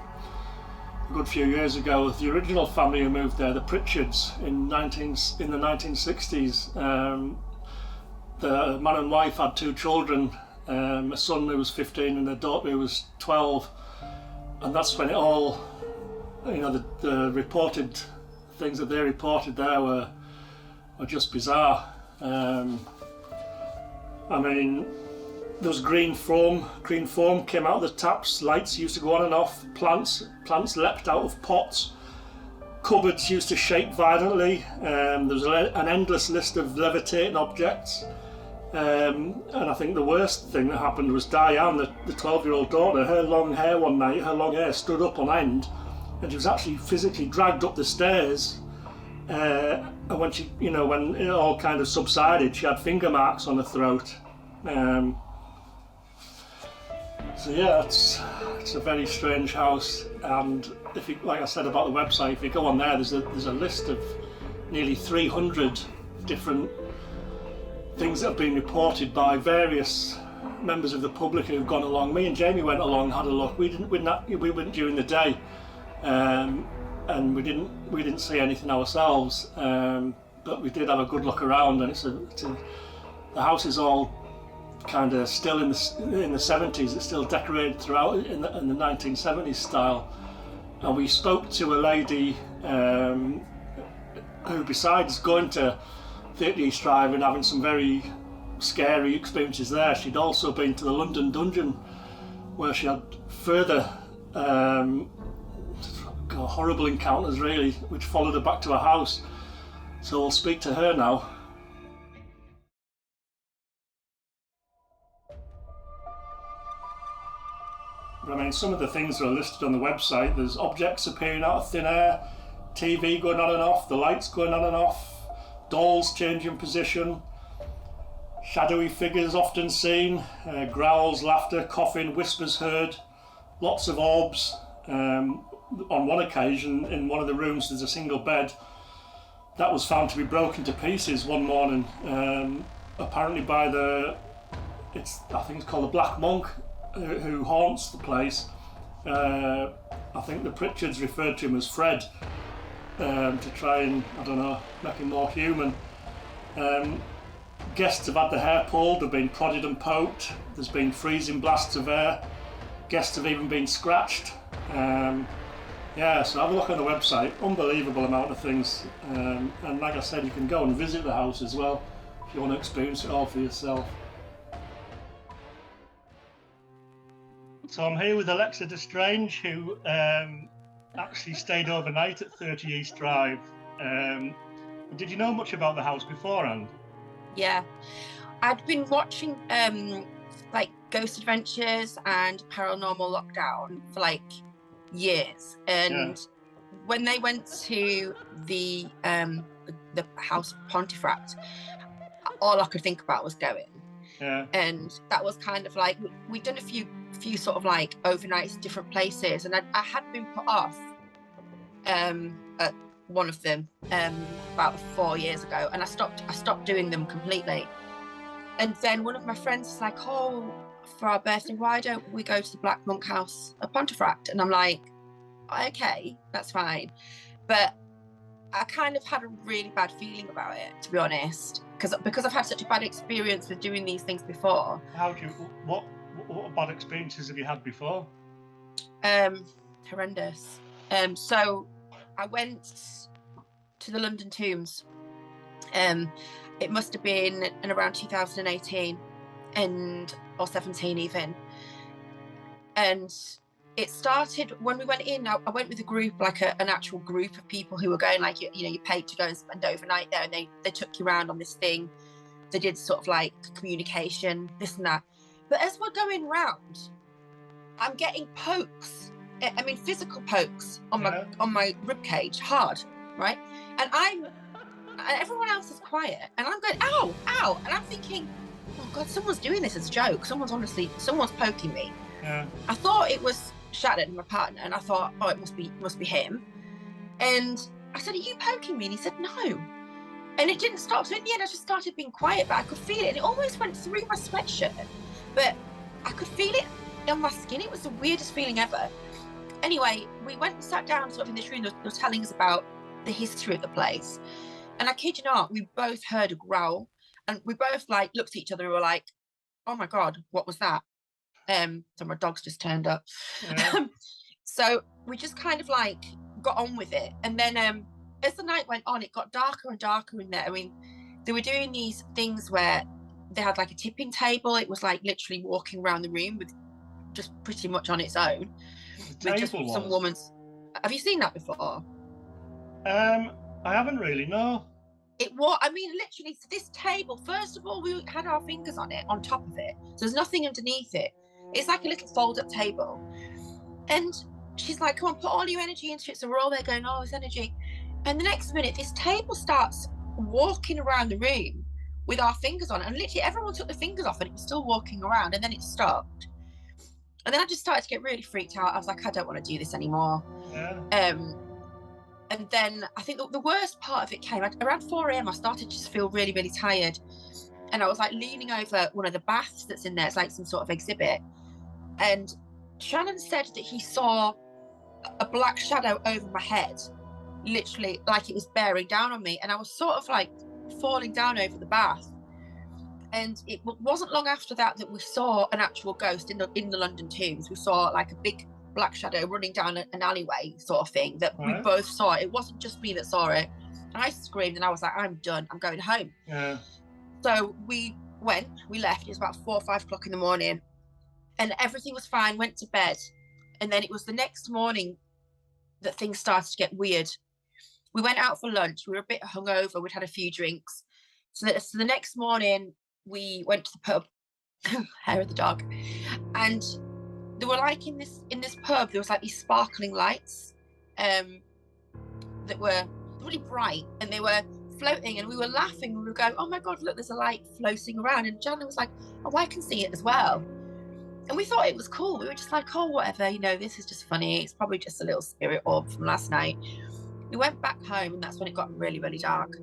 [SPEAKER 1] good few years ago. The original family who moved there, the Pritchards, in the 1960s. The man and wife had 2 children, a son who was 15 and a daughter who was 12, and that's when it all, the reported things that they reported there were just bizarre. I mean, there was green foam came out of the taps, lights used to go on and off, plants leapt out of pots, cupboards used to shake violently, there was an endless list of levitating objects, and I think the worst thing that happened was Diane, the 12-year-old daughter, her long hair one night, her long hair stood up on end, and she was actually physically dragged up the stairs, and when when it all kind of subsided, she had finger marks on her throat. So yeah, it's a very strange house, and if you, like I said about the website, if you go on there, there's a list of nearly 300 different things that have been reported by various members of the public who've gone along. Me and Jamie went along, had a look. We went during the day, and we didn't see anything ourselves, but we did have a good look around, and the house is all kind of still in the 70s. It's still decorated throughout in the 1970s style. And we spoke to a lady who, besides going to 30 East Drive and having some very scary experiences there, she'd also been to the London Dungeon, where she had further horrible encounters, really, which followed her back to her house. So we'll speak to her now. But I mean, some of the things that are listed on the website, there's objects appearing out of thin air, TV going on and off, the lights going on and off, dolls changing position, shadowy figures often seen, growls, laughter, coughing, whispers heard, lots of orbs. On one occasion, in one of the rooms, there's a single bed that was found to be broken to pieces one morning, apparently by I think it's called the Black Monk, who haunts the place. I think the Pritchards referred to him as Fred, to try and, I don't know, make him more human. Guests have had their hair pulled, have been prodded and poked, there's been freezing blasts of air, guests have even been scratched. Yeah, so have a look on the website. Unbelievable amount of things. And like I said, you can go and visit the house as well if you want to experience it all for yourself. So I'm here with Alexa Destrange, who actually stayed overnight at 30 East Drive. Did you know much about the house beforehand?
[SPEAKER 6] Yeah, I'd been watching like Ghost Adventures and Paranormal Lockdown for like years, and when they went to the house of Pontefract, all I could think about was going.
[SPEAKER 1] Yeah.
[SPEAKER 6] And that was kind of like we'd done a few sort of like overnights at different places, and I had been put off at one of them about 4 years ago, and I stopped doing them completely. And then one of my friends was like, oh, for our birthday, why don't we go to the Black Monk House at Pontefract? And I'm like, okay, that's fine. But I kind of had a really bad feeling about it, to be honest, because I've had such a bad experience with doing these things before.
[SPEAKER 1] What bad experiences have you had before?
[SPEAKER 6] Horrendous. So I went to the London Tombs. It must have been in around 2018 or 17 even. And it started when we went in. I went with a group, like an actual group of people who were going, like, you paid to go and spend overnight there, and they took you around on this thing. They did sort of like communication, this and that. But as we're going round, I'm getting pokes. I mean, physical pokes on my rib cage, hard, right? And everyone else is quiet, and I'm going, ow, ow, and I'm thinking, oh God, someone's doing this as a joke. Someone's poking me.
[SPEAKER 1] Yeah.
[SPEAKER 6] I thought it was Shannon, my partner, and I thought, oh, it must be him. And I said, are you poking me? And he said, no. And it didn't stop. So in the end, I just started being quiet, but I could feel it, and it almost went through my sweatshirt, but I could feel it on my skin. It was the weirdest feeling ever. Anyway, we went and sat down sort of in this room. They were telling us about the history of the place. And I kid you not, we both heard a growl, and we both like looked at each other and were like, oh my God, what was that? So my dog's just turned up.
[SPEAKER 1] Yeah.
[SPEAKER 6] So we just kind of like got on with it. And then as the night went on, it got darker and darker in there. I mean, they were doing these things where they had like a tipping table. It was like literally walking around the room with just pretty much on its own. With just some woman's. Have you seen that before?
[SPEAKER 1] I haven't really, no.
[SPEAKER 6] It was, I mean, literally, so this table, first of all, we had our fingers on it, on top of it. So there's nothing underneath it. It's like a little fold-up table. And she's like, come on, put all your energy into it. So we're all there going, oh, it's energy. And the next minute, this table starts walking around the room with our fingers on it. And literally everyone took the fingers off and it was still walking around, and then it stopped. And then I just started to get really freaked out. I was like, I don't want to do this anymore.
[SPEAKER 1] Yeah.
[SPEAKER 6] And then I think the worst part of it came around 4 a.m. I started to just feel really, really tired. And I was like leaning over one of the baths that's in there. It's like some sort of exhibit. And Shannon said that he saw a black shadow over my head, literally like it was bearing down on me. And I was sort of like falling down over the bath. And it wasn't long after that we saw an actual ghost in the London Tombs. We saw like a big black shadow running down an alleyway sort of thing that we both saw. It wasn't just me that saw it. And I screamed and I was like, I'm done. I'm going home.
[SPEAKER 1] Yeah.
[SPEAKER 6] So we left. It was about 4 or 5 o'clock in the morning and everything was fine, went to bed. And then it was the next morning that things started to get weird. We went out for lunch. We were a bit hungover. We'd had a few drinks. So the next morning we went to the pub, hair of the dog. And they were like in this pub, there was like these sparkling lights that were really bright, and they were floating, and we were laughing. We were going, oh my God, look, there's a light floating around. And Jana was like, oh, I can see it as well. And we thought it was cool. We were just like, oh, whatever, this is just funny. It's probably just a little spirit orb from last night. We went back home, and that's when it got really, really dark.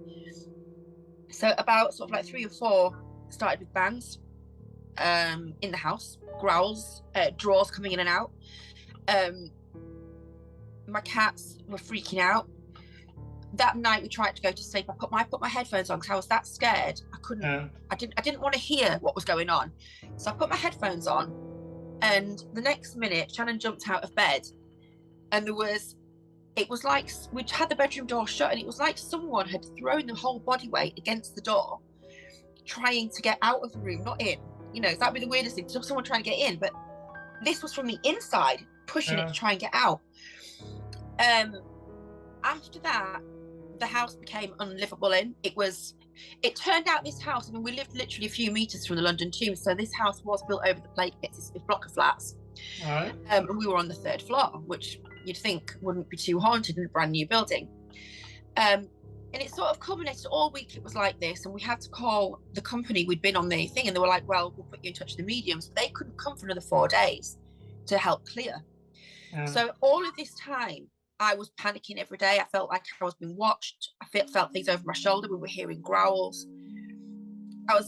[SPEAKER 6] So about sort of like 3 or 4 started with bangs in the house, growls, drawers coming in and out. My cats were freaking out. That night we tried to go to sleep. I put my headphones on because I was that scared. I couldn't. Yeah. I didn't want to hear what was going on. So I put my headphones on, and the next minute Shannon jumped out of bed, and there was it was like we'd had the bedroom door shut, and it was like someone had thrown the whole body weight against the door, trying to get out of the room, not in. You know, that'd be the weirdest thing. Someone trying to get in, but this was from the inside, pushing it to try and get out. After that, the house became unlivable in. It turned out this house, I mean, we lived literally a few metres from the London Tube, so this house was built over the Plague Pits. It's a block of flats.
[SPEAKER 1] Right.
[SPEAKER 6] And we were on the 3rd floor, which you'd think wouldn't be too haunted in a brand new building. And it sort of culminated all week. It was like this, and we had to call the company. We'd been on the thing, and they were like, well, we'll put you in touch with the mediums. But they couldn't come for another 4 days to help clear. So all of this time, I was panicking every day. I felt like I was being watched. I felt things over my shoulder. We were hearing growls. I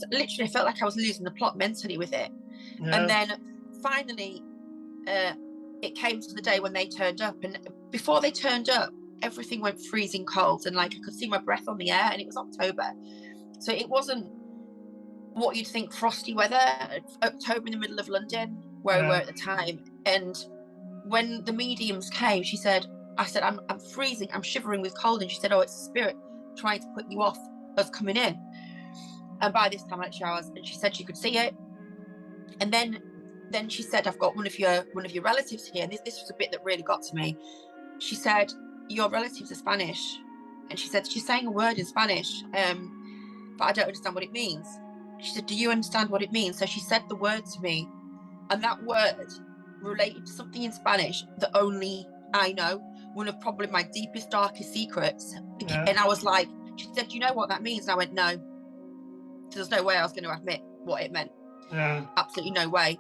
[SPEAKER 6] felt like I was losing the plot mentally with it. And then finally, it came to the day when they turned up. And before they turned up, everything went freezing cold. And like I could see my breath on the air, and it was October. So it wasn't what you'd think frosty weather. October in the middle of London, where we were at the time. And when the mediums came, I said, I'm freezing, I'm shivering with cold. And she said, oh, it's the spirit trying to put you off us coming in. And by this time I had showers, and she said she could see it. And then she said, I've got one of your relatives here. And this was a bit that really got to me. She said, your relatives are Spanish. And she said, she's saying a word in Spanish, but I don't understand what it means. She said, do you understand what it means? So she said the word to me, and that word related to something in Spanish that only I know, one of probably my deepest, darkest secrets. And I was like, she said, do you know what that means? And I went, no. So there's no way I was going to admit what it meant. Absolutely no way.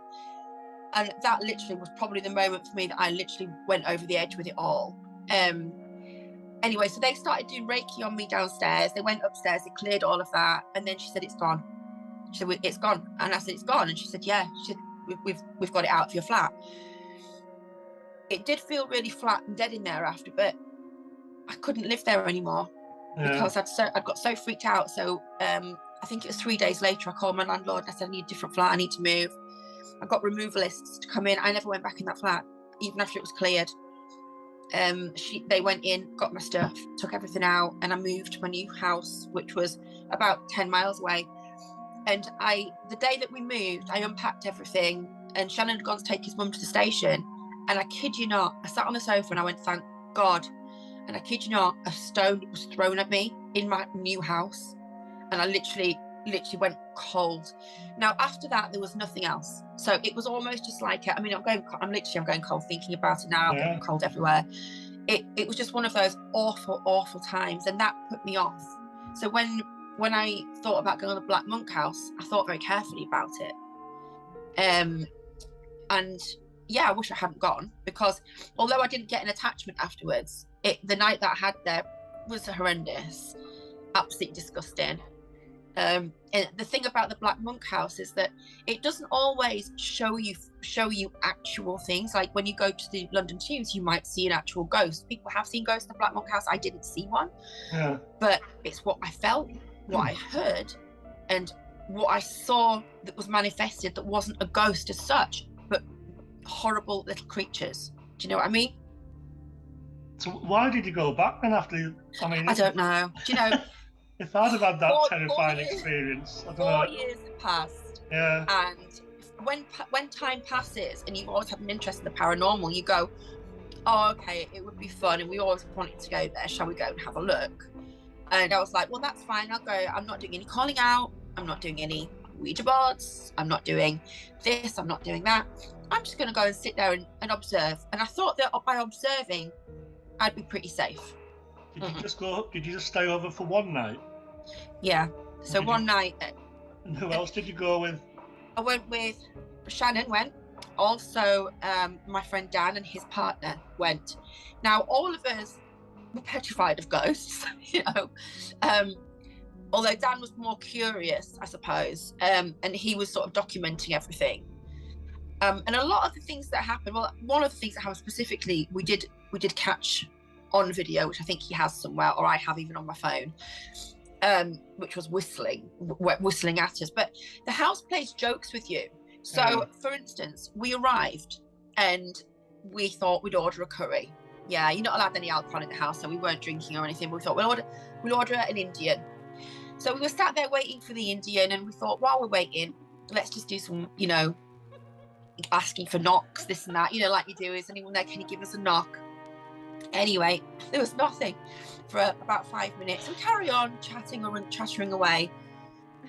[SPEAKER 6] And that literally was probably the moment for me that I literally went over the edge with it all. Anyway, so they started doing Reiki on me downstairs. They went upstairs, they cleared all of that. And then she said, it's gone. She said, it's gone. And I said, it's gone. And she said, yeah. She said, we've got it out of your flat. It did feel really flat and dead in there after, but I couldn't live there anymore because I'd got so freaked out. So I think it was 3 days later, I called my landlord and I said, I need a different flat, I need to move. I got removalists to come in. I never went back in that flat, even after it was cleared. They went in, got my stuff, took everything out, and I moved to my new house, which was about 10 miles away. And the day that we moved, I unpacked everything, and Shannon had gone to take his mum to the station. And I kid you not, I sat on the sofa and I went, thank God. And I kid you not, a stone was thrown at me in my new house. And I literally went cold. Now, after that, there was nothing else. So it was almost just like, I'm going cold thinking about it now. I'm getting cold everywhere. It was just one of those awful, awful times. And that put me off. So when I thought about going to the Black Monk House, I thought very carefully about it. And yeah, I wish I hadn't gone, because although I didn't get an attachment afterwards, the night that I had there was horrendous, absolutely disgusting. And the thing about the Black Monk House is that it doesn't always show you actual things. Like when you go to the London Tubes, you might see an actual ghost. People have seen ghosts in the Black Monk House. I didn't see one, but it's what I felt, what I heard, and what I saw that was manifested that wasn't a ghost as such, but horrible little creatures. Do you know what I mean?
[SPEAKER 1] So why did you go back then after?
[SPEAKER 6] I don't know. Do you know?
[SPEAKER 1] If I'd have had that terrifying experience, I don't know.
[SPEAKER 6] 4 years have passed.
[SPEAKER 1] Yeah.
[SPEAKER 6] And when time passes and you've always had an interest in the paranormal, you go, oh, okay, it would be fun, and we always wanted to go there. Shall we go and have a look? And I was like, well, that's fine. I'll go. I'm not doing any calling out. I'm not doing any Ouija boards. I'm not doing this. I'm not doing that. I'm just going to go and sit there and observe. And I thought that by observing, I'd be pretty safe.
[SPEAKER 1] Did you just stay over for one night?
[SPEAKER 6] Yeah. So one night.
[SPEAKER 1] And who else did you go with?
[SPEAKER 6] I went with Shannon. Also, my friend Dan and his partner went. Now, all of us were petrified of ghosts, you know. Although Dan was more curious, I suppose, and he was sort of documenting everything. And a lot of the things that happened, well, one of the things that happened specifically, we did catch on video, which I think he has somewhere, or I have even on my phone, which was whistling at us. But the house plays jokes with you. So, for instance, we arrived and we thought we'd order a curry. Yeah, you're not allowed any alcohol in the house, so we weren't drinking or anything. But we thought we'll order an Indian. So we were sat there waiting for the Indian, and we thought, while we're waiting, let's just do some, you know, asking for knocks, this and that, you know, like you do. Is anyone there? Can you give us a knock? Anyway, there was nothing for about 5 minutes. We carry on chattering away,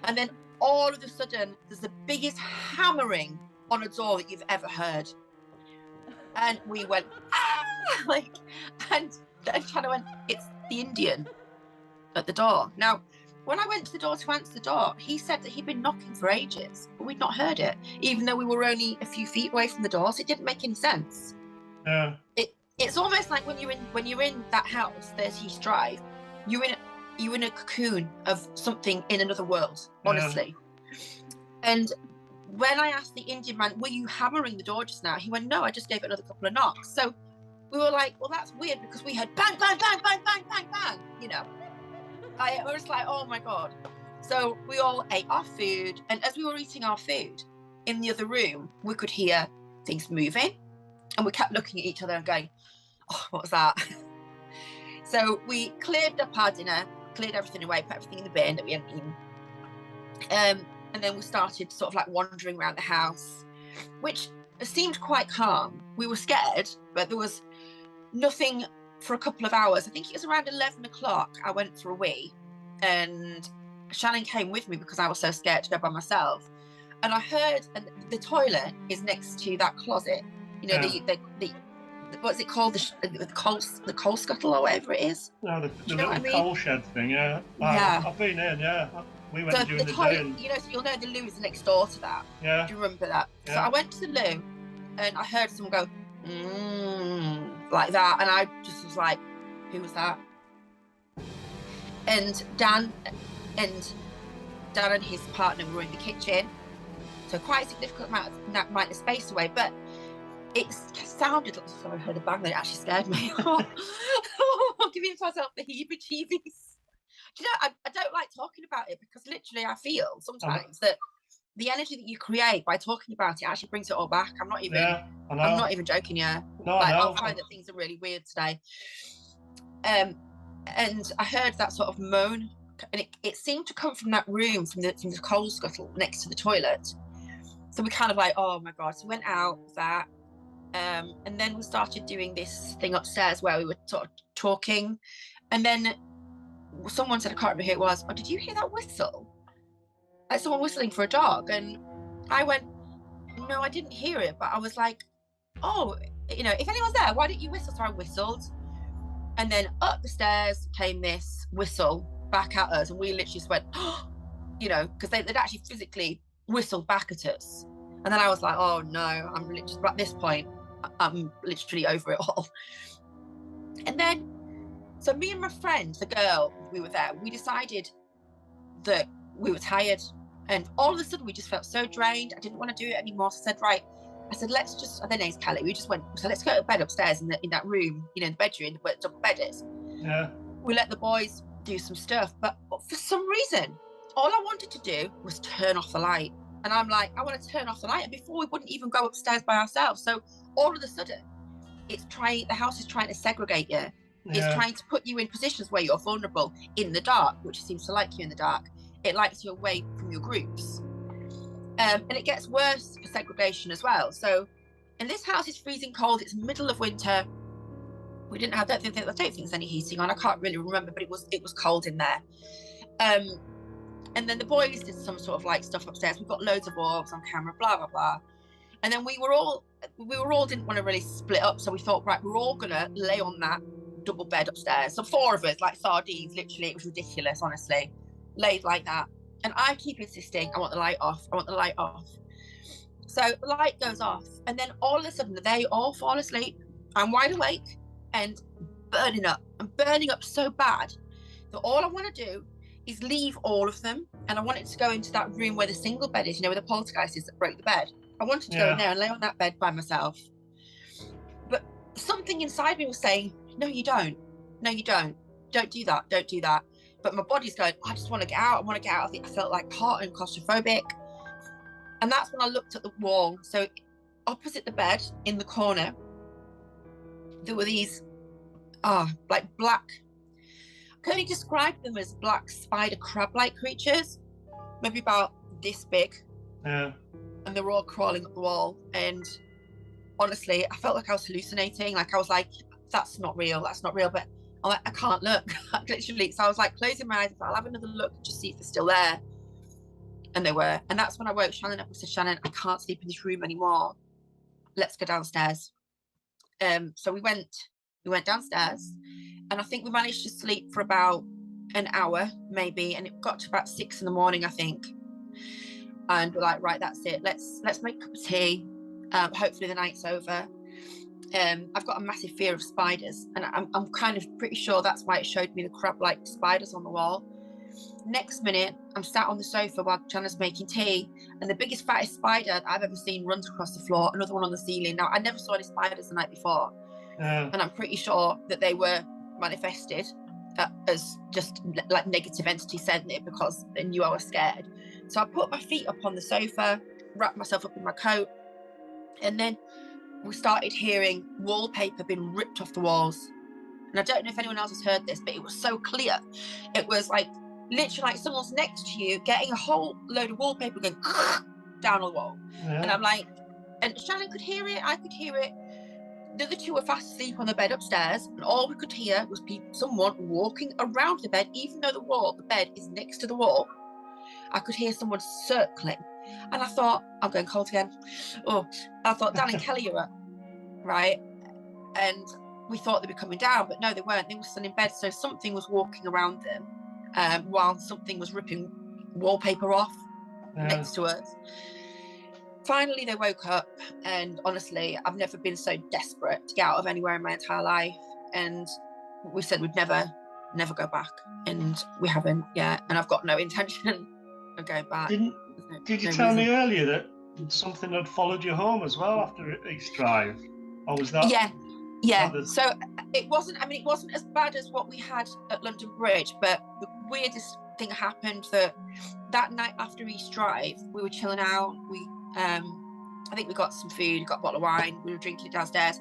[SPEAKER 6] and then all of a sudden, there's the biggest hammering on a door that you've ever heard. And we went, ah! Like, and Chana went, it's the Indian at the door. Now, when I went to the door to answer the door, he said that he'd been knocking for ages, but we'd not heard it, even though we were only a few feet away from the door, so it didn't make any sense.
[SPEAKER 3] Yeah.
[SPEAKER 6] It's almost like when you're in that house, 30 East Drive, you're in a cocoon of something in another world, honestly. Yeah. And when I asked the Indian man, were you hammering the door just now? He went, no, I just gave it another couple of knocks. So we were like, well, that's weird, because we had bang, bang, bang, bang, bang, bang, bang, you know. I was like, oh my God. So we all ate our food, and as we were eating our food in the other room, we could hear things moving, and we kept looking at each other and going, oh, what was that? So we cleared up our dinner, cleared everything away, put everything in the bin that we hadn't eaten. And then we started sort of like wandering around the house, which seemed quite calm. We were scared, but there was nothing for a couple of hours. I think it was around 11 o'clock. I went for a wee, and Shannon came with me because I was so scared to go by myself. And I heard, and the toilet is next to that closet. You know, the what's it called? The coal scuttle or whatever it is.
[SPEAKER 3] No, the
[SPEAKER 1] you
[SPEAKER 3] little coal shed thing. Yeah.
[SPEAKER 6] Yeah.
[SPEAKER 3] I've been in. Yeah. We went
[SPEAKER 6] So
[SPEAKER 3] during the
[SPEAKER 6] toilet,
[SPEAKER 3] day. And...
[SPEAKER 6] you know, so you'll know the loo is next door to that.
[SPEAKER 3] Yeah.
[SPEAKER 6] Do you remember that?
[SPEAKER 3] Yeah.
[SPEAKER 6] So I went to the loo, and I heard someone go, like that, and I just was like, who was that? And Dan and his partner were in the kitchen, so quite a significant amount of space away, but it sounded like, sorry, I heard a bang that actually scared me. I'm giving myself the heebie-jeebies. Do you know, I don't like talking about it, because literally I feel sometimes that the energy that you create by talking about it actually brings it all back. I'm not even joking. Yeah,
[SPEAKER 3] no,
[SPEAKER 6] like,
[SPEAKER 3] no.
[SPEAKER 6] I'll find that things are really weird today. And I heard that sort of moan, and it seemed to come from that room, from the coal scuttle next to the toilet. So we kind of like, oh my God. So we went out of that, and then we started doing this thing upstairs where we were sort of talking, and then someone said, I can't remember who it was, oh, did you hear that whistle? Like someone whistling for a dog. And I went, no, I didn't hear it, but I was like, oh, you know, if anyone's there, why didn't you whistle? So I whistled, and then up the stairs came this whistle back at us, and we literally just went, oh, you know, because they'd actually physically whistled back at us. And then I was like, oh no, I'm literally, at this point, I'm literally over it all. And then, so me and my friend, the girl, we were there, we decided that we were tired, and all of a sudden we just felt so drained. I didn't want to do it anymore. So I said, let's just, their name's Kelly. We just went, so let's go to bed upstairs in that room, you know, in the bedroom where the double bed is.
[SPEAKER 3] Yeah.
[SPEAKER 6] We let the boys do some stuff, but for some reason, all I wanted to do was turn off the light. And I'm like, I want to turn off the light. And before, we wouldn't even go upstairs by ourselves. So all of a sudden, the house is trying to segregate you. Yeah. It's trying to put you in positions where you're vulnerable in the dark, which seems to like you in the dark. It likes you away from your groups. And it gets worse for segregation as well. So, and this house is freezing cold. It's middle of winter. We didn't have, I don't think there's any heating on. I can't really remember, but it was cold in there. And then the boys did some sort of like stuff upstairs. We've got loads of orbs on camera, blah, blah, blah. And then we were all didn't want to really split up. So we thought, right, we're all going to lay on that double bed upstairs. So 4 of us, like sardines, literally, it was ridiculous, honestly. Laid like that. And I keep insisting, I want the light off. I want the light off. So the light goes off. And then all of a sudden, they all fall asleep. I'm wide awake and burning up. I'm burning up so bad that all I want to do is leave all of them, and I wanted to go into that room where the single bed is, you know, where the poltergeist is that broke the bed. I wanted to go in there and lay on that bed by myself. But something inside me was saying, no, you don't. No, you don't. Don't do that. Don't do that. But my body's going, I just want to get out. I want to get out. I think I felt like hot and claustrophobic. And that's when I looked at the wall. So opposite the bed in the corner, there were these like black. I can only describe them as black spider crab-like creatures, maybe about this big.
[SPEAKER 3] Yeah.
[SPEAKER 6] And they were all crawling up the wall. And honestly, I felt like I was hallucinating. Like I was like, that's not real. But I'm like, I can't look. Literally. So I was like closing my eyes. I'll have another look and just see if they're still there. And they were. And that's when I woke Shannon up and said, Shannon, I can't sleep in this room anymore. Let's go downstairs. So we went downstairs, and I think we managed to sleep for about an hour, maybe, and it got to about 6 in the morning, I think. And we're like, right, that's it. Let's make a cup of tea. Hopefully the night's over. I've got a massive fear of spiders, and I'm kind of pretty sure that's why it showed me the crab-like spiders on the wall. Next minute, I'm sat on the sofa while Jana's making tea, and the biggest, fattest spider I've ever seen runs across the floor, another one on the ceiling. Now, I never saw any spiders the night before, and I'm pretty sure that they were manifested as just like negative entity sent it because they knew I was scared. So I put my feet up on the sofa, wrapped myself up in my coat, and then we started hearing wallpaper being ripped off the walls. And I don't know if anyone else has heard this, but it was so clear. It was like literally like someone's next to you getting a whole load of wallpaper going down on the wall. And I'm like, and Shannon could hear it, I could hear it. The other two were fast asleep on the bed upstairs, and all we could hear was someone walking around the bed, even though the bed is next to the wall. I could hear someone circling. And I thought, I'm going cold again. I thought, Dan and Kelly are up, right? And we thought they'd be coming down, but no, they weren't. They were still in bed, so something was walking around them while something was ripping wallpaper off next to us. Finally, they woke up, and honestly, I've never been so desperate to get out of anywhere in my entire life. And we said we'd never go back, and we haven't yet. And I've got no intention of going back.
[SPEAKER 1] Did you tell me earlier that something had followed you home as well after East Drive? Or was that?
[SPEAKER 6] Yeah. So it wasn't as bad as what we had at London Bridge, but the weirdest thing happened that night after East Drive, we were chilling out. I think we got some food, got a bottle of wine, we were drinking it downstairs.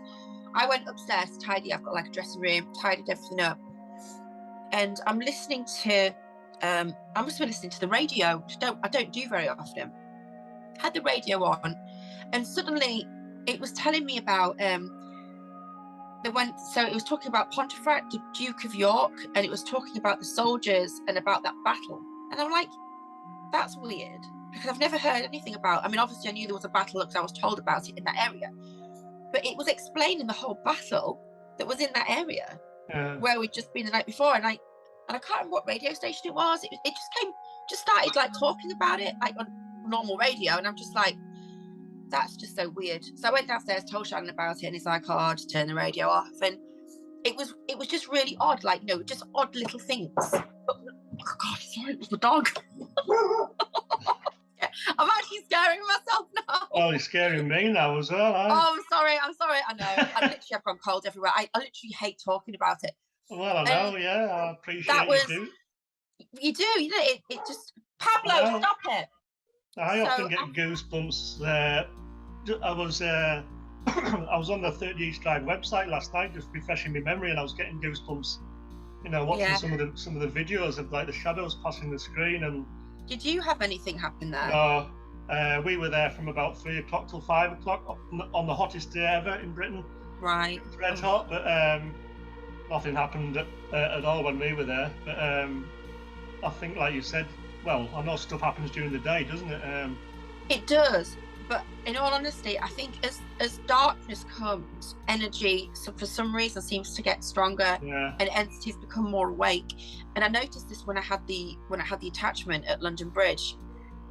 [SPEAKER 6] I went upstairs to tidy. I've got like a dressing room, tidied everything up, and I'm listening to I must have been listening to the radio, which I don't do very often. Had the radio on, and suddenly it was telling me about so it was talking about Pontefract, the Duke of York, and it was talking about the soldiers and about that battle. And I'm like, that's weird, because I've never heard anything about. I mean, obviously I knew there was a battle because I was told about it in that area, but it was explaining the whole battle that was in that area where we'd just been the night before. And I can't remember what radio station it was. It just started like talking about it like on normal radio, and I'm just like, that's just so weird. So I went downstairs, told Shannon about it, and he's like, oh, just turn the radio off. And it was just really odd, like, just odd little things. But, oh God, sorry, it was the dog. I'm actually scaring myself now.
[SPEAKER 1] Oh, you're scaring me now as well.
[SPEAKER 6] Oh, I'm sorry. I know. I literally have gone cold everywhere. I literally hate talking about it.
[SPEAKER 1] Well, I know, I appreciate
[SPEAKER 6] you do. It just, Pablo, stop it.
[SPEAKER 1] I often get goosebumps. I was on the 30 East Drive website last night, just refreshing my memory, and I was getting goosebumps. Watching some of the videos of like the shadows passing the screen. And
[SPEAKER 6] did you have anything happen there?
[SPEAKER 1] No, we were there from about 3 o'clock till 5 o'clock on the hottest day ever in Britain.
[SPEAKER 6] Right.
[SPEAKER 1] It's red hot, but nothing happened at all when we were there. But I think, like you said, well, I know stuff happens during the day, doesn't it?
[SPEAKER 6] It does, but in all honesty, I think as darkness comes, energy for some reason seems to get stronger, and entities become more awake. And I noticed this when I had the attachment at London Bridge,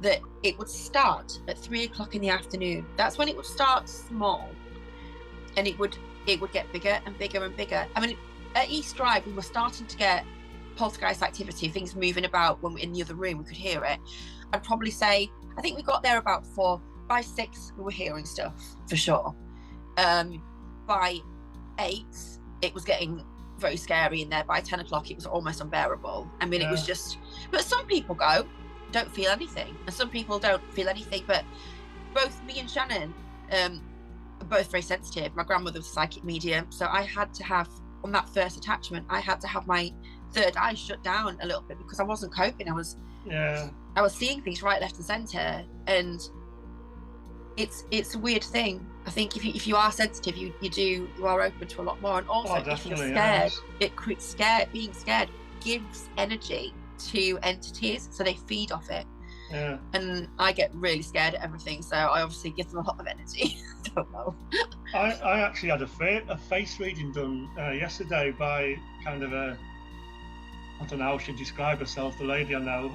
[SPEAKER 6] that it would start at 3 o'clock in the afternoon. That's when it would start small, and it would get bigger and bigger and bigger. I mean, at East Drive, we were starting to get poltergeist activity, things moving about. When we were in the other room, we could hear it. I'd probably say, I think we got there about 4. By 6, we were hearing stuff for sure. By 8, it was getting very scary in there. By 10 o'clock, it was almost unbearable. I mean, it was just, but some people don't feel anything, and some people don't feel anything. But both me and Shannon are both very sensitive. My grandmother was a psychic medium, so I had to have on that first attachment, I had to have my third eye shut down a little bit because I wasn't coping. I was seeing things right, left, and centre, and it's a weird thing. I think if you are sensitive, you are open to a lot more, and also if you're scared, being scared gives energy to entities, so they feed off it.
[SPEAKER 1] Yeah.
[SPEAKER 6] And I get really scared at everything, so I obviously give them a lot of energy. I don't know.
[SPEAKER 1] I actually had a face reading done yesterday by kind of I don't know how she'd describe herself, the lady I know,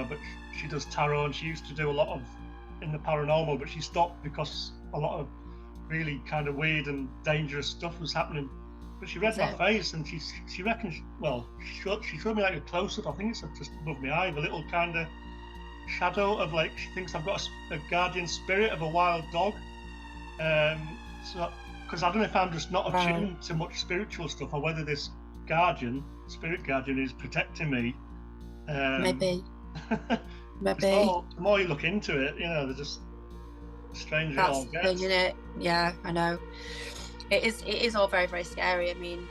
[SPEAKER 1] but she does tarot, and she used to do a lot of in the paranormal, but she stopped because a lot of really kind of weird and dangerous stuff was happening. But she read my face, and she reckons, she showed me like a close-up, I think it's just above my eye, the little kind of shadow of, like, she thinks I've got a guardian spirit of a wild dog. So, because I don't know if I'm just not attuned to much spiritual stuff, or whether this spirit guardian is protecting me.
[SPEAKER 6] Maybe. Maybe.
[SPEAKER 1] The more you look into it, the just stranger it all gets.
[SPEAKER 6] That's the thing, isn't it? Yeah, I know. It is all very, very scary. I mean,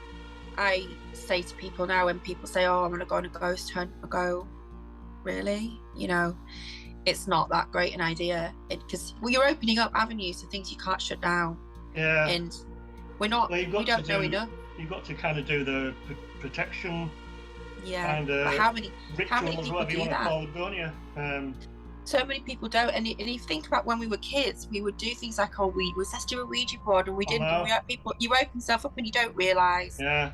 [SPEAKER 6] I say to people now, when people say, "Oh, I'm going to go on a ghost hunt," I go, "Really? It's not that great an idea, because you're opening up avenues to things you can't shut down."
[SPEAKER 1] Yeah.
[SPEAKER 6] And we don't know enough.
[SPEAKER 1] You've got to kind of do the protection.
[SPEAKER 6] Yeah.
[SPEAKER 1] And
[SPEAKER 6] but how many
[SPEAKER 1] rituals,
[SPEAKER 6] people
[SPEAKER 1] whatever you
[SPEAKER 6] do
[SPEAKER 1] want to
[SPEAKER 6] that?
[SPEAKER 1] call it, don't you?
[SPEAKER 6] So many people don't, and if you think about when we were kids, we would do things like, let's just do a Ouija board, and we didn't. You open yourself up and you don't realise.
[SPEAKER 1] Yeah.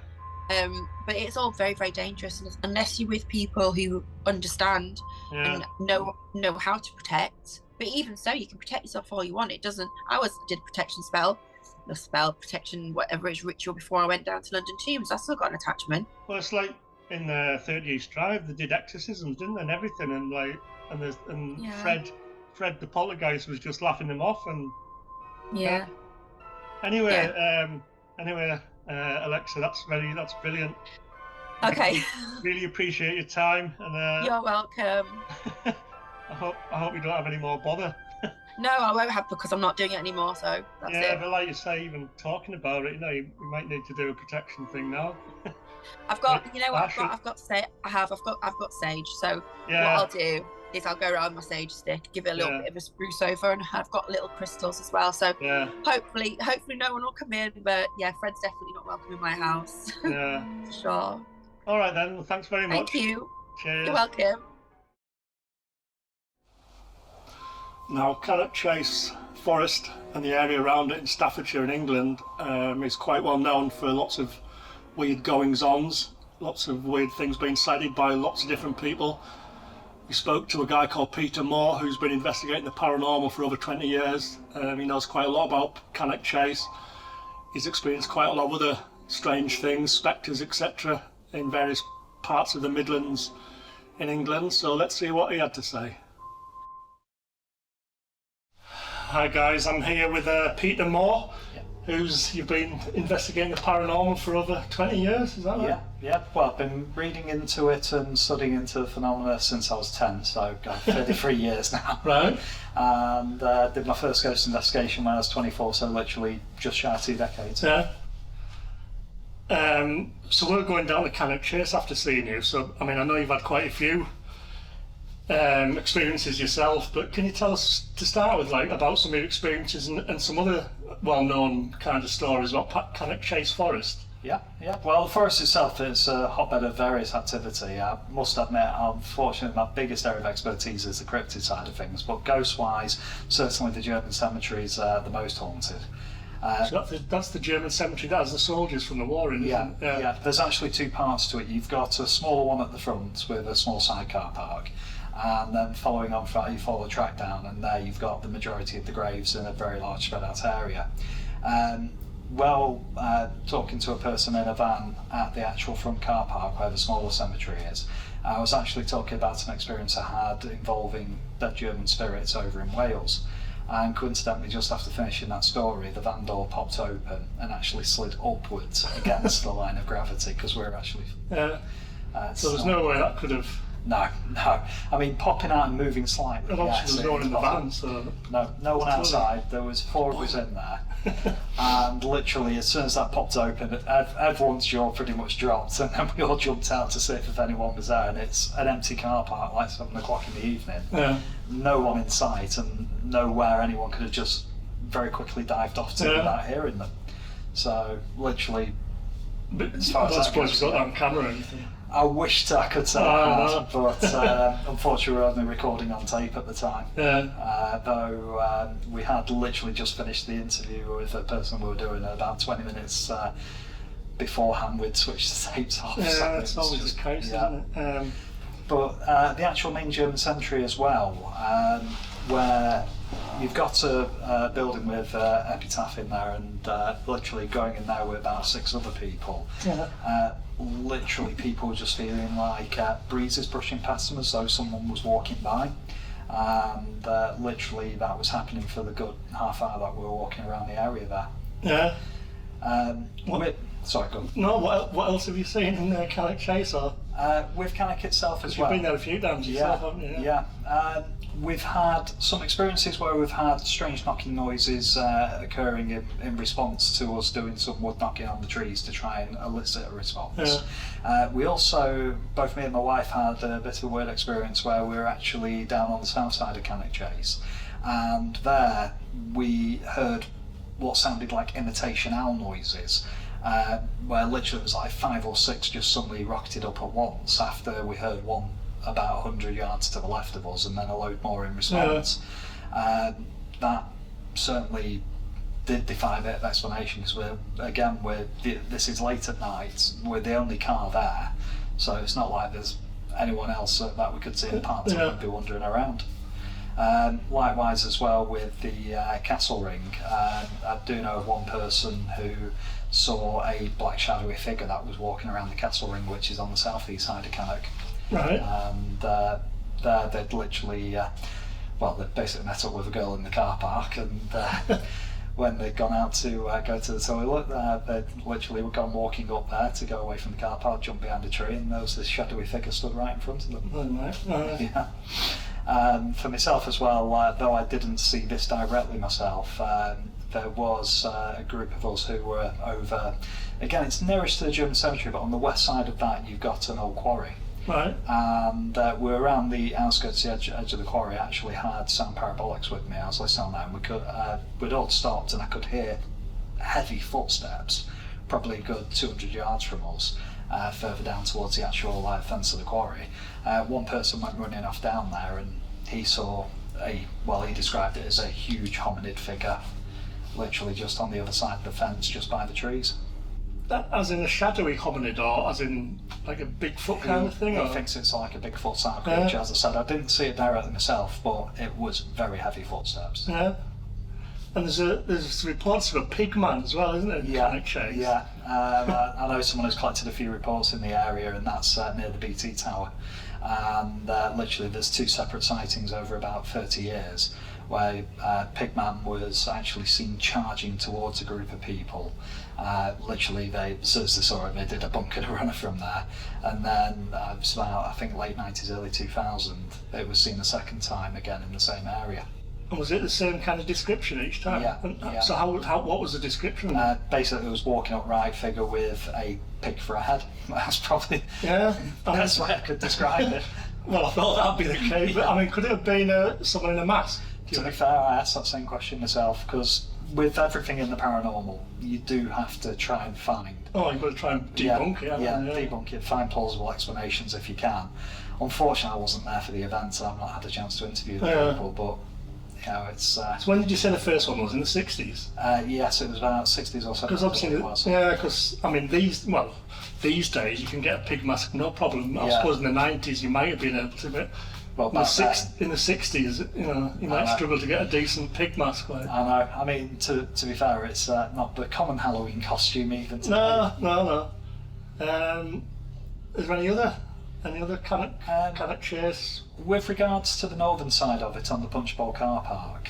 [SPEAKER 6] But it's all very, very dangerous, unless you're with people who understand and know how to protect. But even so, you can protect yourself all you want. It doesn't. I did a protection protection, whatever it's ritual, before I went down to London Tombs. I still got an attachment.
[SPEAKER 1] Well, it's like in 30 East Drive, they did exorcisms, didn't they, and everything, and Fred the Poltergeist was just laughing them off, and Anyway, Alexa, that's brilliant.
[SPEAKER 6] Okay.
[SPEAKER 1] Really appreciate your time, and
[SPEAKER 6] you're welcome.
[SPEAKER 1] I hope you don't have any more bother.
[SPEAKER 6] No, I won't have, because I'm not doing it anymore. So that's it.
[SPEAKER 1] Yeah, but like you say, even talking about it, you might need to do a protection thing now.
[SPEAKER 6] I've got sage. So what I'll do is I'll go around my sage stick, give it a little bit of a spruce over, and I've got little crystals as well. So hopefully no one will come in. But yeah, Fred's definitely not welcome in my house.
[SPEAKER 1] Yeah.
[SPEAKER 6] Sure.
[SPEAKER 1] All right then. Well, thanks very much.
[SPEAKER 6] Thank you.
[SPEAKER 1] Cheers.
[SPEAKER 6] You're welcome.
[SPEAKER 1] Now, Cannock Chase Forest and the area around it in Staffordshire in England is quite well known for lots of weird goings-ons, lots of weird things being sighted by lots of different people. We spoke to a guy called Peter Moore, who's been investigating the paranormal for over 20 years. He knows quite a lot about Cannock Chase. He's experienced quite a lot of other strange things, spectres, etc., in various parts of the Midlands in England. So let's see what he had to say. Hi guys, I'm here with Peter Moore, you've been investigating the paranormal for over 20 years, is that right?
[SPEAKER 7] Yeah. Well, I've been reading into it and studying into the phenomena since I was 10, so I've got 33 years now.
[SPEAKER 1] Right.
[SPEAKER 7] And did my first ghost investigation when I was 24, so literally just shy of 2 decades.
[SPEAKER 1] Yeah. So we're going down to Cannock Chase after seeing you, so I know you've had quite a few experiences yourself, but can you tell us, to start with, about some of your experiences and some other well-known kind of stories about Cannock Chase Forest?
[SPEAKER 7] Yeah. Well, the forest itself is a hotbed of various activity. I must admit, unfortunately, my biggest area of expertise is the cryptid side of things, but ghost-wise, certainly the German cemetery is the most haunted.
[SPEAKER 1] So that's the German cemetery, that has the soldiers from the war in it.
[SPEAKER 7] Yeah. There's actually 2 parts to it. You've got a smaller one at the front with a small side car park, and then following on from that, you follow the track down, and there you've got the majority of the graves in a very large spread out area. Talking to a person in a van at the actual front car park where the smaller cemetery is, I was actually talking about an experience I had involving dead German spirits over in Wales. And coincidentally, just after finishing that story, the van door popped open and actually slid upwards against the line of gravity, because we're actually...
[SPEAKER 1] so there's no way that could have
[SPEAKER 7] No. I mean, popping out and moving slightly.
[SPEAKER 1] And obviously
[SPEAKER 7] yes,
[SPEAKER 1] there was no one in the
[SPEAKER 7] nothing.
[SPEAKER 1] van, so...
[SPEAKER 7] No one outside. There was 4 of us in there. And literally, as soon as that popped open, everyone's jaw pretty much dropped, and then we all jumped out to see if anyone was there. And it's an empty car park, like 7 o'clock in the evening.
[SPEAKER 1] Yeah.
[SPEAKER 7] No one in sight, and nowhere anyone could have just very quickly dived off to without hearing them. So literally,
[SPEAKER 1] But
[SPEAKER 7] as far
[SPEAKER 1] I
[SPEAKER 7] as
[SPEAKER 1] don't
[SPEAKER 7] that
[SPEAKER 1] suppose
[SPEAKER 7] goes,
[SPEAKER 1] you've got that on camera or anything.
[SPEAKER 7] I wished I could say I
[SPEAKER 1] no.
[SPEAKER 7] had, but unfortunately we're only recording on tape at the time.
[SPEAKER 1] Yeah.
[SPEAKER 7] Though we had literally just finished the interview with the person we were doing about 20 minutes beforehand. We'd switched the tapes off.
[SPEAKER 1] Yeah,
[SPEAKER 7] so
[SPEAKER 1] that's
[SPEAKER 7] it was
[SPEAKER 1] always
[SPEAKER 7] just-
[SPEAKER 1] the case,
[SPEAKER 7] yeah.
[SPEAKER 1] isn't it?
[SPEAKER 7] But the actual main German cemetery as well, where you've got a building with epitaph in there, and literally going in there with about 6 other people.
[SPEAKER 1] Yeah.
[SPEAKER 7] Literally, people were just feeling like breezes brushing past them as though someone was walking by. And literally, that was happening for the good half hour that we were walking around the area there.
[SPEAKER 1] Yeah.
[SPEAKER 7] Sorry, go on.
[SPEAKER 1] No, what else have you seen in Cannock Chase? Or?
[SPEAKER 7] With Cannock itself as
[SPEAKER 1] Because
[SPEAKER 7] well.
[SPEAKER 1] you've been there a few times yourself, haven't you?
[SPEAKER 7] Yeah. We've had some experiences where we've had strange knocking noises occurring in response to us doing some wood knocking on the trees to try and elicit a response. We also, both me and my wife, had a bit of a weird experience where we were actually down on the south side of Cannock Chase, and there we heard what sounded like imitation owl noises. Where literally it was like 5 or 6 just suddenly rocketed up at once after we heard one about 100 yards to the left of us, and then a load more in response. That certainly did defy a bit of explanation, because this is late at night, we're the only car there, so it's not like there's anyone else that we could see in part time and be wandering around. Likewise as well with the castle ring, I do know of one person who saw a black shadowy figure that was walking around the castle ring, which is on the southeast side of Cannock.
[SPEAKER 1] Right.
[SPEAKER 7] And there they'd literally, they basically met up with a girl in the car park, and when they'd gone out to go to the toilet, they'd literally gone walking up there to go away from the car park, jump behind a tree, and there was this shadowy figure stood right in front of them.
[SPEAKER 1] Right.
[SPEAKER 7] Yeah. For myself as well, though I didn't see this directly myself, there was a group of us who were over, again it's nearest to the German cemetery, but on the west side of that you've got an old quarry.
[SPEAKER 1] Right.
[SPEAKER 7] And we're around the outskirts, the edge of the quarry. I actually had sound parabolics with me. I was listening on that, and we'd all stopped, and I could hear heavy footsteps, probably a good 200 yards from us, further down towards the actual fence of the quarry. One person went running off down there, and he saw he described it as a huge hominid figure, literally just on the other side of the fence, just by the trees.
[SPEAKER 1] That, as in a shadowy hominid, or as in like a Bigfoot kind of thing?
[SPEAKER 7] He
[SPEAKER 1] Or?
[SPEAKER 7] thinks it's like a Bigfoot style creature. As I said, I didn't see it directly myself, but it was very heavy footsteps.
[SPEAKER 1] Yeah. And there's reports of a pig man as well, isn't there? In Cannock Chase?
[SPEAKER 7] Yeah. I know someone who's collected a few reports in the area, and that's near the BT Tower. And literally there's 2 separate sightings over about 30 years where Pigman was actually seen charging towards a group of people. Literally, as soon as they saw it, they did a bunk and a runner from there. And then it was about, I think, late 90s, early 2000, it was seen a second time again in the same area.
[SPEAKER 1] And was it the same kind of description each time?
[SPEAKER 7] Yeah.
[SPEAKER 1] So what was the description?
[SPEAKER 7] Basically, it was walking upright figure with a pig for a head. That's probably
[SPEAKER 1] Yeah.
[SPEAKER 7] the best way I could describe it.
[SPEAKER 1] Well, I thought that'd be the case, but I mean, could it have been someone in a mask?
[SPEAKER 7] To be fair, I asked that same question myself, because with everything in the paranormal, you do have to try and find.
[SPEAKER 1] Oh, you've got to try and debunk it.
[SPEAKER 7] Debunk it, find plausible explanations if you can. Unfortunately, I wasn't there for the event, so I've not had a chance to interview the people, but it's...
[SPEAKER 1] So when did you say the first one was? In the 60s?
[SPEAKER 7] Yes, it was about 60s or 70s.
[SPEAKER 1] Because obviously, because, I mean, these days you can get a pig mask no problem. I suppose in the 90s you might have been able to, but in the 60s, you might struggle to get a decent pig mask. Like.
[SPEAKER 7] I know. I mean, to be fair, it's not the common Halloween costume even today.
[SPEAKER 1] No. Is there any other Cannock Chase?
[SPEAKER 7] With regards to the northern side of it on the Punch Bowl car park,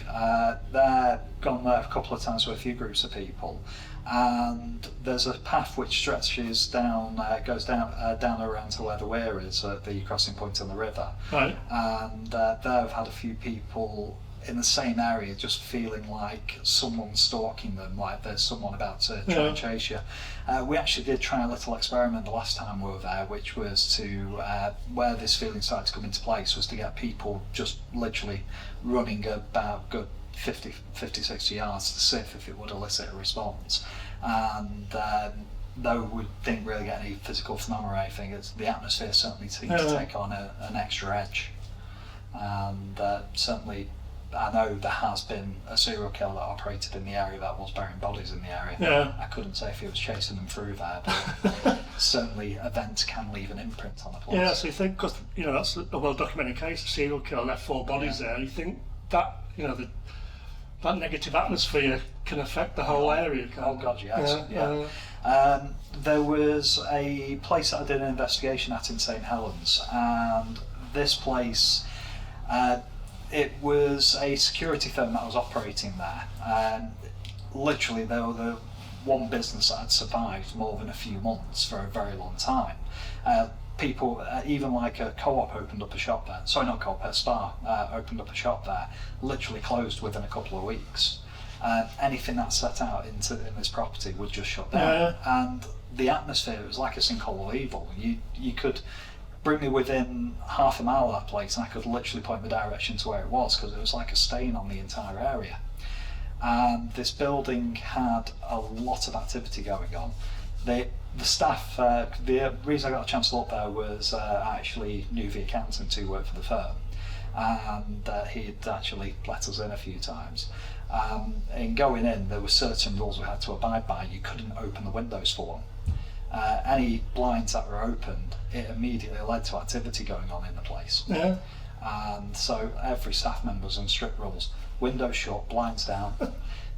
[SPEAKER 7] they've gone there a couple of times with a few groups of people, and there's a path which stretches down, goes down around to where the weir is at the crossing point on the river.
[SPEAKER 1] Right.
[SPEAKER 7] And there I've had a few people in the same area just feeling like someone's stalking them, like there's someone about to try and chase you. We actually did try a little experiment the last time we were there, which was to, where this feeling started to come into place, was to get people just literally running about good 50, 60 yards to see if it would elicit a response. And though we didn't really get any physical phenomena or anything, the atmosphere certainly seemed to take on an extra edge. And certainly I know there has been a serial killer that operated in the area that was burying bodies in the area.
[SPEAKER 1] Yeah.
[SPEAKER 7] I couldn't say if he was chasing them through there, but certainly events can leave an imprint on a place.
[SPEAKER 1] Yeah, so you think, because that's a well-documented case, a serial killer left 4 bodies there, you think that that negative atmosphere can affect the whole area.
[SPEAKER 7] Oh God, yes. There was a place that I did an investigation at in St Helens, and this place, it was a security firm that was operating there, and literally they were the one business that had survived more than a few months for a very long time. People, even like a co-op opened up a shop there, sorry not co-op, a spa opened up a shop there, literally closed within a couple of weeks. Anything that set out in this property would just shut down. And the atmosphere, it was like a sinkhole of evil. You could bring me within half a mile of that place and I could literally point the direction to where it was, because it was like a stain on the entire area. And this building had a lot of activity going on. The staff, the reason I got a chance to look there was I actually knew the accountant who worked for the firm, and he'd actually let us in a few times. In going in, there were certain rules we had to abide by. You couldn't open the windows for them. Any blinds that were opened, it immediately led to activity going on in the place. Yeah. And so every staff member was on strict rules: windows shut, blinds down.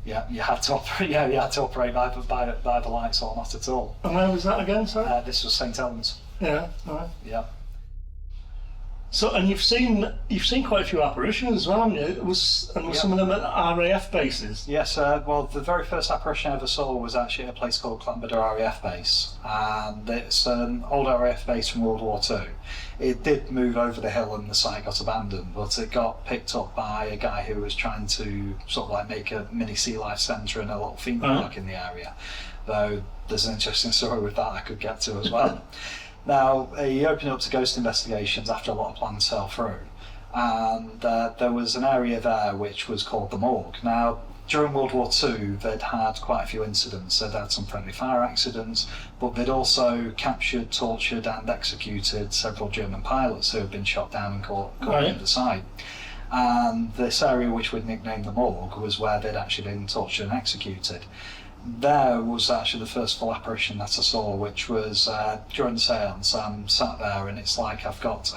[SPEAKER 7] Yeah, you had to operate. Yeah, you had to operate by the lights or not at all.
[SPEAKER 1] And where was that again, sir?
[SPEAKER 7] This was St Helens.
[SPEAKER 1] Yeah. All right.
[SPEAKER 7] Yeah.
[SPEAKER 1] So, and you've seen quite a few apparitions as well, haven't you? Was some of them at RAF bases?
[SPEAKER 7] Yes. Well, the very first apparition I ever saw was actually at a place called Clambedo RAF base, and it's an old RAF base from World War II. It did move over the hill and the site got abandoned, but it got picked up by a guy who was trying to sort of like make a mini sea life centre and a little theme park in the area. Though there's an interesting story with that I could get to as well. Now, he opened up to ghost investigations after a lot of plans fell through, and there was an area there which was called the morgue. Now, during World War II, they'd had quite a few incidents. They'd had some friendly fire accidents, but they'd also captured, tortured and executed several German pilots who had been shot down and caught on the side. And this area, which we'd nicknamed the morgue, was where they'd actually been tortured and executed. There was actually the first full apparition that I saw, which was during the seance. I'm sat there and it's like I've got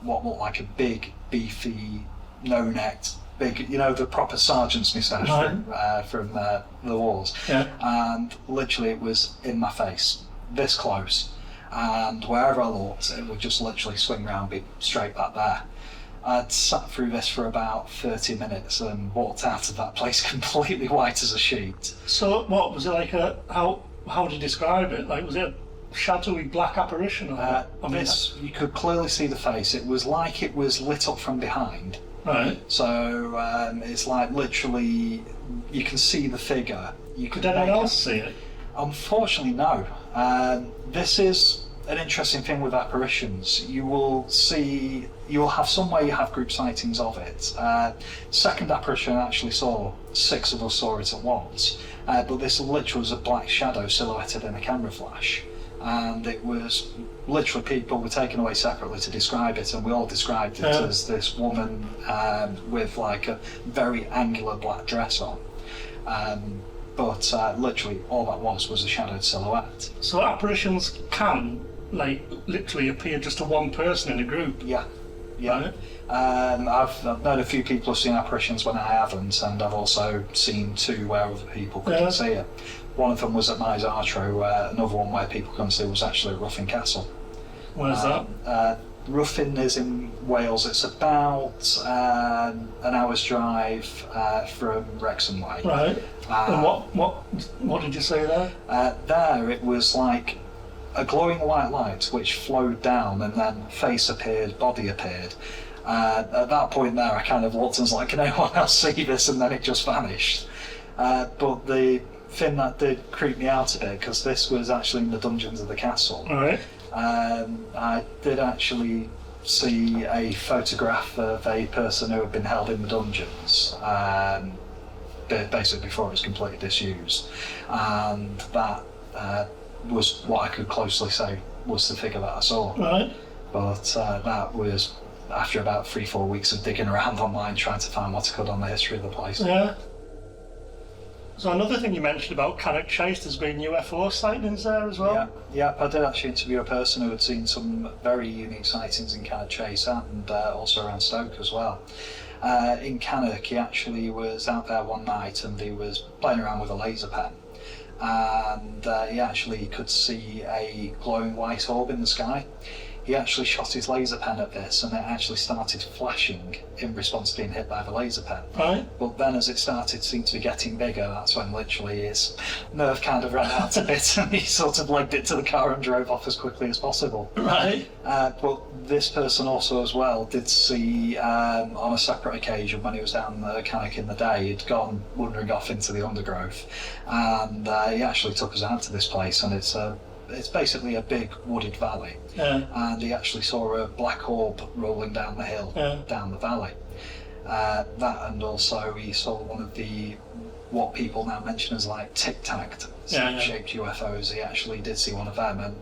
[SPEAKER 7] what looked like a big, beefy, no-necked, big, the proper sergeant's moustache from the wars. Yeah. And literally it was in my face, this close. And wherever I looked, it would just literally swing round, be straight back there. I'd sat through this for about 30 minutes and walked out of that place completely white as a sheet.
[SPEAKER 1] So what was it like? How would you describe it? Like, was it a shadowy black apparition? Or
[SPEAKER 7] you could clearly see the face. It was like it was lit up from behind.
[SPEAKER 1] Right.
[SPEAKER 7] So it's like literally you can see the figure.
[SPEAKER 1] Could anyone else see it?
[SPEAKER 7] Unfortunately, no. This is an interesting thing with apparitions. You will have some way you have group sightings of it. Second apparition I actually saw, 6 of us saw it at once, but this literally was a black shadow silhouetted in a camera flash, and it was literally people were taken away separately to describe it, and we all described it as this woman with like a very angular black dress on. But literally all that was a shadowed silhouette.
[SPEAKER 1] So apparitions can literally appear just to one person in a group?
[SPEAKER 7] Yeah. Right. I've known a few people who've seen apparitions when I haven't, and I've also seen 2 where other people couldn't see it. One of them was at Archery, another one where people couldn't see was actually at Rendlesham Castle.
[SPEAKER 1] Where's that?
[SPEAKER 7] Ruffin is in Wales. It's about an hour's drive from Wrexham Way.
[SPEAKER 1] Right. And what did you say there?
[SPEAKER 7] There it was like a glowing white light which flowed down, and then face appeared, body appeared. At that point there, I kind of looked and was like, can anyone else see this? And then it just vanished. But the thing that did creep me out a bit, because this was actually in the dungeons of the castle.
[SPEAKER 1] All right.
[SPEAKER 7] I did actually see a photograph of a person who had been held in the dungeons, basically before it was completely disused, and that was what I could closely say was the figure that I saw.
[SPEAKER 1] Right.
[SPEAKER 7] But that was after about 3-4 weeks of digging around online trying to find what I could on the history of the place.
[SPEAKER 1] Yeah. So another thing you mentioned about Cannock Chase, there's been UFO sightings there as well?
[SPEAKER 7] Yeah, I did actually interview a person who had seen some very unique sightings in Cannock Chase and also around Stoke as well. In Cannock, he actually was out there one night and he was playing around with a laser pen, and he actually could see a glowing white orb in the sky. He actually shot his laser pen at this and it actually started flashing in response to being hit by the laser pen.
[SPEAKER 1] Right.
[SPEAKER 7] But then as it seemed to be getting bigger, that's when literally his nerve kind of ran out a bit and he sort of legged it to the car and drove off as quickly as possible.
[SPEAKER 1] Right.
[SPEAKER 7] But this person also as well did see on a separate occasion when he was down the Cannock in the day, he'd gone wandering off into the undergrowth, and he actually took us out to this place, and it's basically a big wooded valley.
[SPEAKER 1] Yeah.
[SPEAKER 7] And he actually saw a black orb rolling down the hill, down the valley. That, and also he saw one of the what people now mention as like tic-tac shaped UFOs. He actually did see one of them, and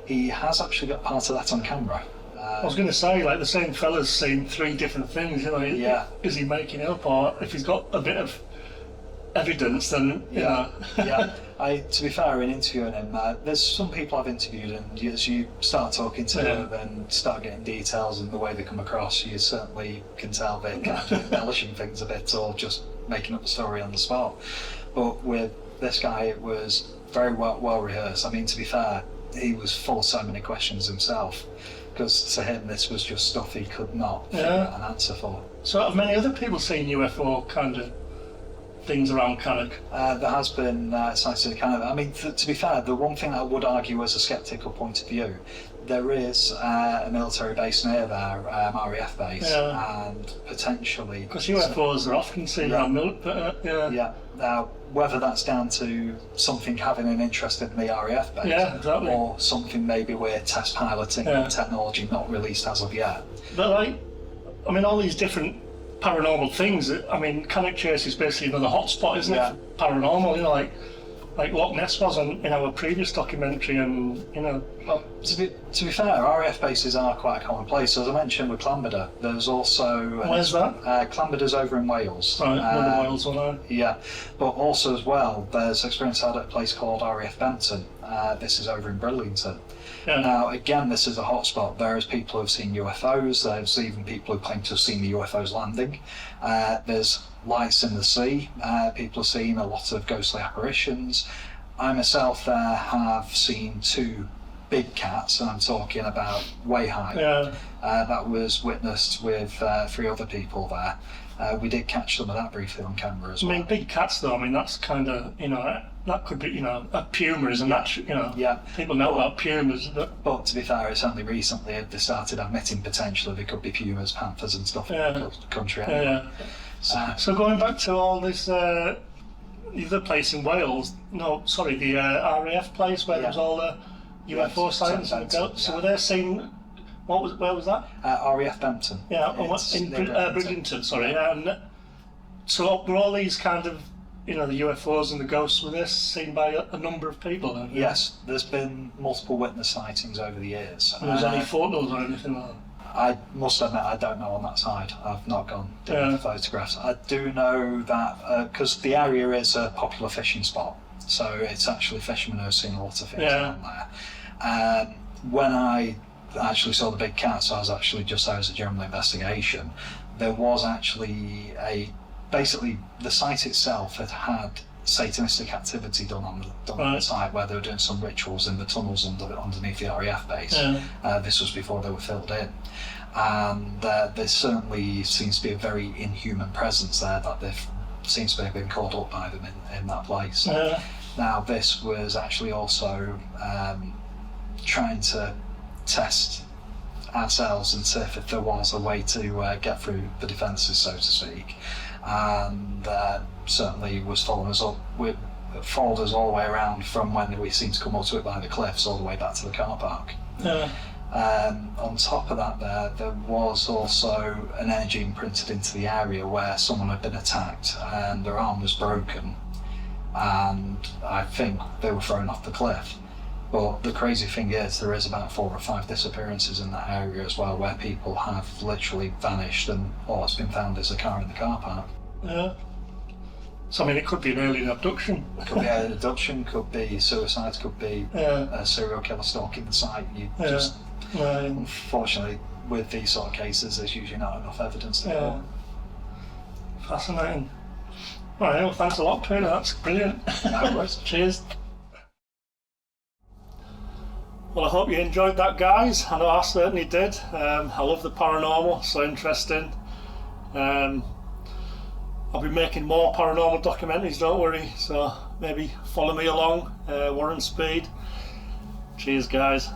[SPEAKER 7] he has actually got part of that on camera.
[SPEAKER 1] I was going to say, like, the same fella's seen 3 different things, you know.
[SPEAKER 7] Yeah.
[SPEAKER 1] Is he making it up, or if he's got a bit of evidence, then you know.
[SPEAKER 7] Yeah. To be fair, in interviewing him, there's some people I've interviewed, and as you start talking to them and start getting details and the way they come across, you certainly can tell they're kind of embellishing things a bit or just making up a story on the spot. But with this guy, it was very well rehearsed. I mean, to be fair, he was full of so many questions himself, because to him this was just stuff he could not figure out an answer for.
[SPEAKER 1] So have many other people seen UFO kind of things around Cannock?
[SPEAKER 7] There has been sighted kind of. I mean, to be fair, the one thing I would argue as a sceptical point of view, there is a military base near there, RAF base, and potentially
[SPEAKER 1] because UFOs are often seen around military.
[SPEAKER 7] Now, whether that's down to something having an interest in the RAF base, or something maybe we're test piloting technology not released as of yet.
[SPEAKER 1] But like, I mean, all these different paranormal things. I mean, Cannock Chase is basically another hotspot, isn't it? For paranormal, you know, like Loch Ness was in our previous documentary, and you know.
[SPEAKER 7] Well, to be fair, RAF bases are quite a common place. As I mentioned with Clamberda, there's also.
[SPEAKER 1] Where's that?
[SPEAKER 7] Clamberda's over in Wales.
[SPEAKER 1] Right, one Wales one.
[SPEAKER 7] Yeah, but also as well, there's experience had at a place called RAF Benton. This is over in Bridlington. Yeah. Now, again, this is a hotspot. There's people who've seen UFOs. There's even people who claim to have seen the UFOs landing. There's lights in the sea. People have seen a lot of ghostly apparitions. I myself there have seen 2 big cats, and I'm talking about way high. Yeah. That was witnessed with 3 other people there. We did catch some of that briefly on camera as well.
[SPEAKER 1] I mean, big cats though, I mean, that's kind of, you know, that could be, you know, a puma is a natural, you know. Yeah. People know about pumas.
[SPEAKER 7] But to be fair, it's only recently they started admitting potentially there could be pumas, panthers and stuff in the country anyway. So going back to all this, the other place in Wales, the RAF place where there's all the UFO sightings and goats. So were they seen? Where was that? RAF Benton.
[SPEAKER 1] Yeah, in Bridlington. Sorry. Yeah. And so were all these kind of, you know, the UFOs and the ghosts, were this seen by a number of people then?
[SPEAKER 7] Yes, there's been multiple witness sightings over the years.
[SPEAKER 1] Was there any photos or anything like that?
[SPEAKER 7] I must admit, I don't know on that side. I've not gone doing the photographs. I do know that because the area is a popular fishing spot, so it's actually fishermen who've seen a lot of things down there. When I actually saw the big cats, I was actually just there as a general investigation. There was actually basically the site itself had Satanistic activity done on the site, where they were doing some rituals in the tunnels underneath the RAF base. This was before they were filled in, and there certainly seems to be a very inhuman presence there that seems to have been called up by them in that place. Now, this was actually also trying to test ourselves and see if there was a way to get through the defences, so to speak, and certainly was following us up. Followed us all the way around from when we seemed to come up to it by the cliffs all the way back to the car park. On top of that, there was also an energy imprinted into the area where someone had been attacked and their arm was broken, and I think they were thrown off the cliff. But the crazy thing is, there is about 4 or 5 disappearances in that area as well, where people have literally vanished and all that's been found is a car in the car park.
[SPEAKER 1] So I mean, it could be an alien abduction.
[SPEAKER 7] It could be an abduction, could be suicide, could be a serial killer stalking the site. Unfortunately, with these sort of cases, there's usually not enough evidence to go.
[SPEAKER 1] Fascinating. All right, well, thanks a lot, Peter. That's brilliant.
[SPEAKER 7] No worries.
[SPEAKER 1] Cheers. Well, I hope you enjoyed that, guys. I know I certainly did. I love the paranormal, so interesting. I'll be making more paranormal documentaries, don't worry, so maybe follow me along, Warren Speed. Cheers, guys.